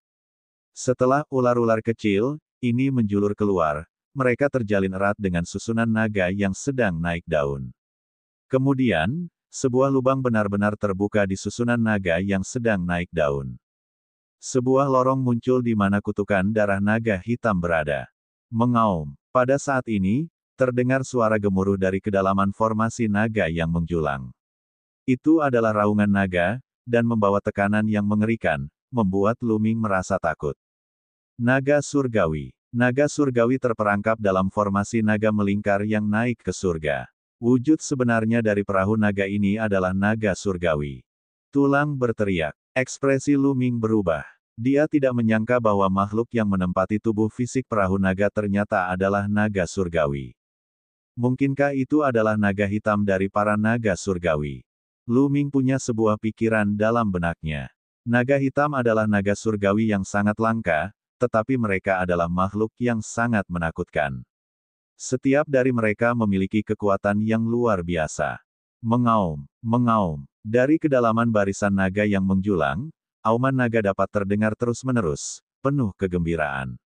Setelah ular-ular kecil ini menjulur keluar, mereka terjalin erat dengan susunan naga yang sedang naik daun. Kemudian, sebuah lubang benar-benar terbuka di susunan naga yang sedang naik daun. Sebuah lorong muncul di mana kutukan darah naga hitam berada. Mengaum. Pada saat ini, terdengar suara gemuruh dari kedalaman formasi naga yang menjulang. Itu adalah raungan naga, dan membawa tekanan yang mengerikan, membuat Lu Ming merasa takut. Naga surgawi. Naga surgawi terperangkap dalam formasi naga melingkar yang naik ke surga. Wujud sebenarnya dari perahu naga ini adalah naga surgawi. Tulang berteriak. Ekspresi Lu Ming berubah. Dia tidak menyangka bahwa makhluk yang menempati tubuh fisik perahu naga ternyata adalah naga surgawi. Mungkinkah itu adalah naga hitam dari para naga surgawi? Lu Ming punya sebuah pikiran dalam benaknya. Naga hitam adalah naga surgawi yang sangat langka, tetapi mereka adalah makhluk yang sangat menakutkan. Setiap dari mereka memiliki kekuatan yang luar biasa. Mengaum, mengaum. Dari kedalaman barisan naga yang menjulang, auman naga dapat terdengar terus-menerus, penuh kegembiraan.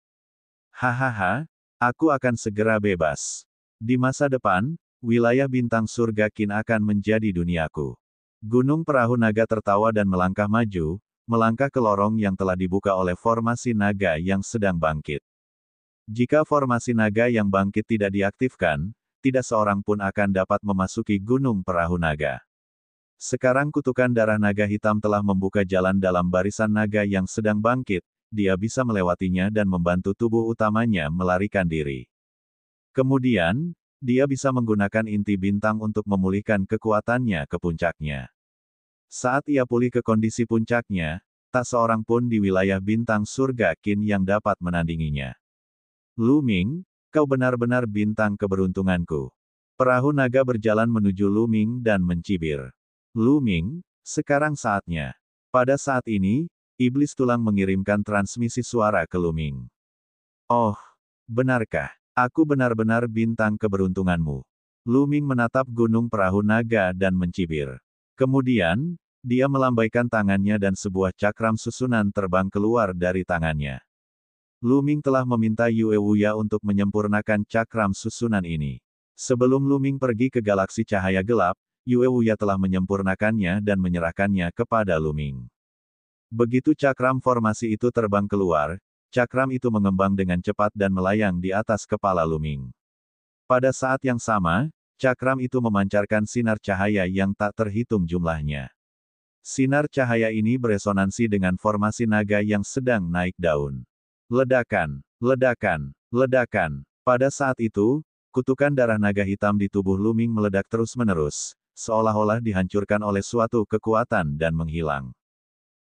Hahaha, aku akan segera bebas. Di masa depan, wilayah bintang surga Qin akan menjadi duniaku. Gunung Perahu Naga tertawa dan melangkah maju, melangkah ke lorong yang telah dibuka oleh formasi naga yang sedang bangkit. Jika formasi naga yang bangkit tidak diaktifkan, tidak seorang pun akan dapat memasuki Gunung Perahu Naga. Sekarang kutukan darah naga hitam telah membuka jalan dalam barisan naga yang sedang bangkit, dia bisa melewatinya dan membantu tubuh utamanya melarikan diri. Kemudian, dia bisa menggunakan inti bintang untuk memulihkan kekuatannya ke puncaknya. Saat ia pulih ke kondisi puncaknya, tak seorang pun di wilayah bintang surga Qin yang dapat menandinginya. Lu Ming, kau benar-benar bintang keberuntunganku. Perahu naga berjalan menuju Lu Ming dan mencibir. Lu Ming, sekarang saatnya. Pada saat ini, iblis tulang mengirimkan transmisi suara ke Lu Ming. Oh, benarkah? Aku benar-benar bintang keberuntunganmu. Lu Ming menatap gunung perahu naga dan mencibir. Kemudian, dia melambaikan tangannya dan sebuah cakram susunan terbang keluar dari tangannya. Lu Ming telah meminta Yue Wuya untuk menyempurnakan cakram susunan ini. Sebelum Lu Ming pergi ke galaksi cahaya gelap, Yue Wuya telah menyempurnakannya dan menyerahkannya kepada Lu Ming. Begitu cakram formasi itu terbang keluar, cakram itu mengembang dengan cepat dan melayang di atas kepala Lu Ming. Pada saat yang sama, cakram itu memancarkan sinar cahaya yang tak terhitung jumlahnya. Sinar cahaya ini beresonansi dengan formasi naga yang sedang naik daun. Ledakan, ledakan, ledakan. Pada saat itu, kutukan darah naga hitam di tubuh Lu Ming meledak terus-menerus, seolah-olah dihancurkan oleh suatu kekuatan dan menghilang.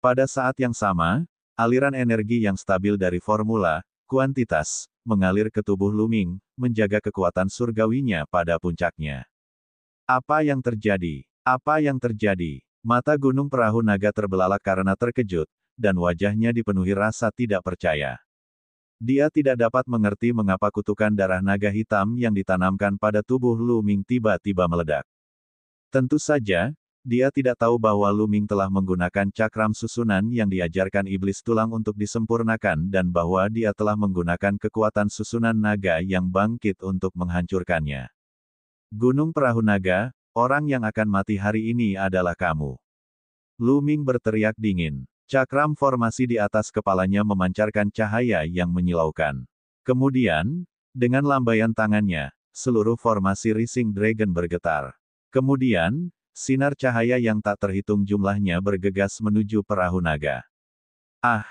Pada saat yang sama, aliran energi yang stabil dari formula, kuantitas, mengalir ke tubuh Lu Ming, menjaga kekuatan surgawinya pada puncaknya. Apa yang terjadi? Apa yang terjadi? Mata Gunung Perahu Naga terbelalak karena terkejut, dan wajahnya dipenuhi rasa tidak percaya. Dia tidak dapat mengerti mengapa kutukan darah naga hitam yang ditanamkan pada tubuh Lu Ming tiba-tiba meledak. Tentu saja, dia tidak tahu bahwa Lu Ming telah menggunakan cakram susunan yang diajarkan iblis tulang untuk disempurnakan dan bahwa dia telah menggunakan kekuatan susunan naga yang bangkit untuk menghancurkannya. Gunung Perahu Naga, orang yang akan mati hari ini adalah kamu. Lu Ming berteriak dingin. Cakram formasi di atas kepalanya memancarkan cahaya yang menyilaukan. Kemudian, dengan lambaian tangannya, seluruh formasi Rising Dragon bergetar. Kemudian, sinar cahaya yang tak terhitung jumlahnya bergegas menuju perahu naga. Ah!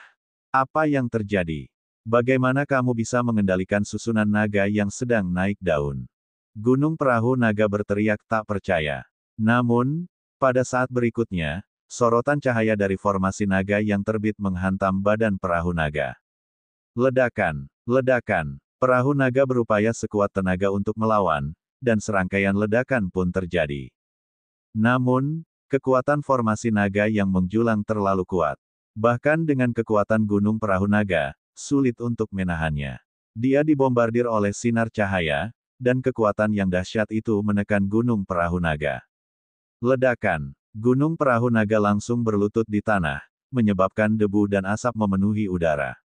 Apa yang terjadi? Bagaimana kamu bisa mengendalikan susunan naga yang sedang naik daun? Gunung Perahu Naga berteriak tak percaya. Namun, pada saat berikutnya, sorotan cahaya dari formasi naga yang terbit menghantam badan perahu naga. Ledakan, ledakan. Perahu naga berupaya sekuat tenaga untuk melawan, dan serangkaian ledakan pun terjadi. Namun, kekuatan formasi naga yang menjulang terlalu kuat. Bahkan dengan kekuatan Gunung Perahu Naga, sulit untuk menahannya. Dia dibombardir oleh sinar cahaya, dan kekuatan yang dahsyat itu menekan Gunung Perahu Naga. Ledakan. Gunung Perahu Naga langsung berlutut di tanah, menyebabkan debu dan asap memenuhi udara.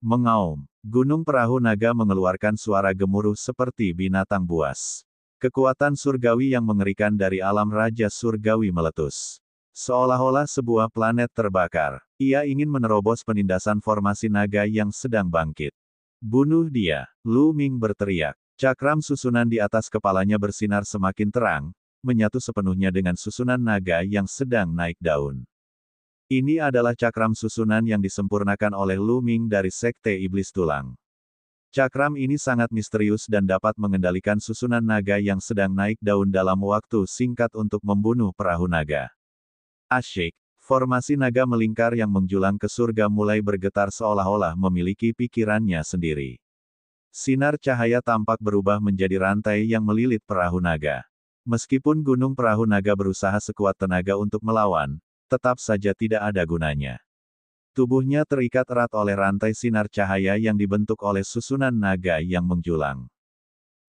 Mengaum. Gunung Perahu Naga mengeluarkan suara gemuruh seperti binatang buas. Kekuatan surgawi yang mengerikan dari alam Raja Surgawi meletus. Seolah-olah sebuah planet terbakar. Ia ingin menerobos penindasan formasi naga yang sedang bangkit. Bunuh dia, Lu Ming berteriak. Cakram susunan di atas kepalanya bersinar semakin terang, menyatu sepenuhnya dengan susunan naga yang sedang naik daun. Ini adalah cakram susunan yang disempurnakan oleh Lu Ming dari Sekte Iblis Tulang. Cakram ini sangat misterius dan dapat mengendalikan susunan naga yang sedang naik daun dalam waktu singkat untuk membunuh perahu naga. Asyik, formasi naga melingkar yang menjulang ke surga mulai bergetar seolah-olah memiliki pikirannya sendiri. Sinar cahaya tampak berubah menjadi rantai yang melilit perahu naga. Meskipun Gunung Perahu Naga berusaha sekuat tenaga untuk melawan, tetap saja tidak ada gunanya. Tubuhnya terikat erat oleh rantai sinar cahaya yang dibentuk oleh susunan naga yang menjulang.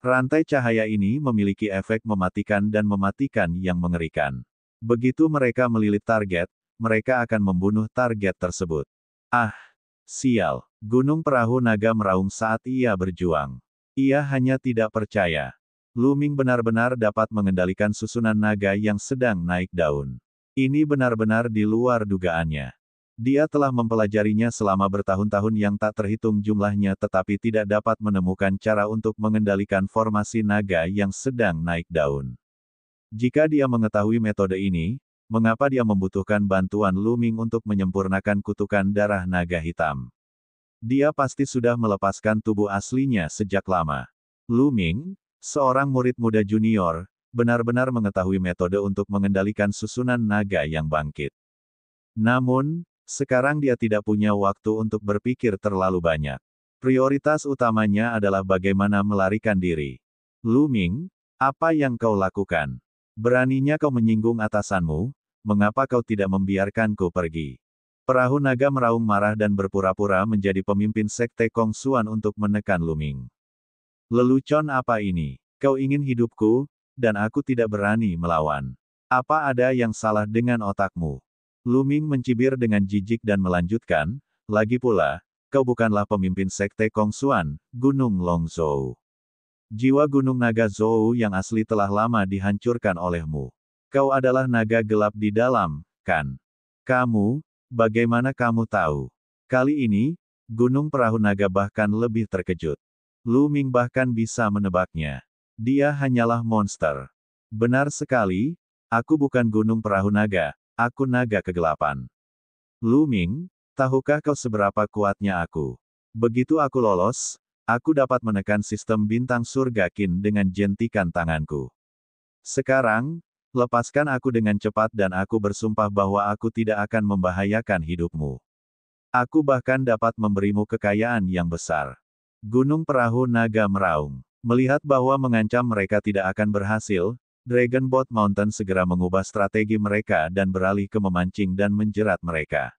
Rantai cahaya ini memiliki efek mematikan dan mematikan yang mengerikan. Begitu mereka melilit target, mereka akan membunuh target tersebut. Ah! Sial! Gunung Perahu Naga meraung saat ia berjuang. Ia hanya tidak percaya. Lu Ming benar-benar dapat mengendalikan susunan naga yang sedang naik daun. Ini benar-benar di luar dugaannya. Dia telah mempelajarinya selama bertahun-tahun yang tak terhitung jumlahnya tetapi tidak dapat menemukan cara untuk mengendalikan formasi naga yang sedang naik daun. Jika dia mengetahui metode ini, mengapa dia membutuhkan bantuan Lu Ming untuk menyempurnakan kutukan darah naga hitam? Dia pasti sudah melepaskan tubuh aslinya sejak lama. Lu Ming, seorang murid muda junior, benar-benar mengetahui metode untuk mengendalikan susunan naga yang bangkit. Namun, sekarang dia tidak punya waktu untuk berpikir terlalu banyak. Prioritas utamanya adalah bagaimana melarikan diri. Lu Ming, apa yang kau lakukan? Beraninya kau menyinggung atasanmu, mengapa kau tidak membiarkanku pergi? Perahu naga meraung marah dan berpura-pura menjadi pemimpin Sekte Kongsuan untuk menekan Lu Ming. Lelucon apa ini? Kau ingin hidupku, dan aku tidak berani melawan. Apa ada yang salah dengan otakmu? Lu Ming mencibir dengan jijik dan melanjutkan, lagi pula, kau bukanlah pemimpin Sekte Kongsuan, Gunung Longzhou. Jiwa Gunung Naga Zhou yang asli telah lama dihancurkan olehmu. Kau adalah naga gelap di dalam, kan? Kamu, bagaimana kamu tahu? Kali ini, Gunung Perahu Naga bahkan lebih terkejut. Lu Ming bahkan bisa menebaknya. Dia hanyalah monster. Benar sekali, aku bukan Gunung Perahu Naga, aku naga kegelapan. Lu Ming, tahukah kau seberapa kuatnya aku? Begitu aku lolos, aku dapat menekan sistem bintang surga Qin dengan jentikan tanganku. Sekarang, lepaskan aku dengan cepat dan aku bersumpah bahwa aku tidak akan membahayakan hidupmu. Aku bahkan dapat memberimu kekayaan yang besar. Gunung Perahu Naga meraung. Melihat bahwa mengancam mereka tidak akan berhasil, Dragon Boat Mountain segera mengubah strategi mereka dan beralih ke memancing dan menjerat mereka.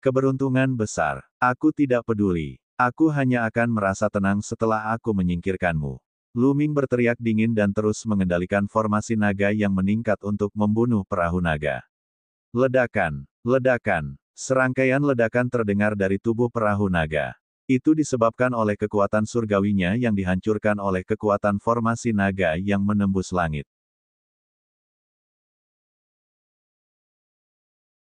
Keberuntungan besar. Aku tidak peduli. Aku hanya akan merasa tenang setelah aku menyingkirkanmu. Lu Ming berteriak dingin dan terus mengendalikan formasi naga yang meningkat untuk membunuh perahu naga. Ledakan, ledakan, serangkaian ledakan terdengar dari tubuh perahu naga. Itu disebabkan oleh kekuatan surgawinya yang dihancurkan oleh kekuatan formasi naga yang menembus langit.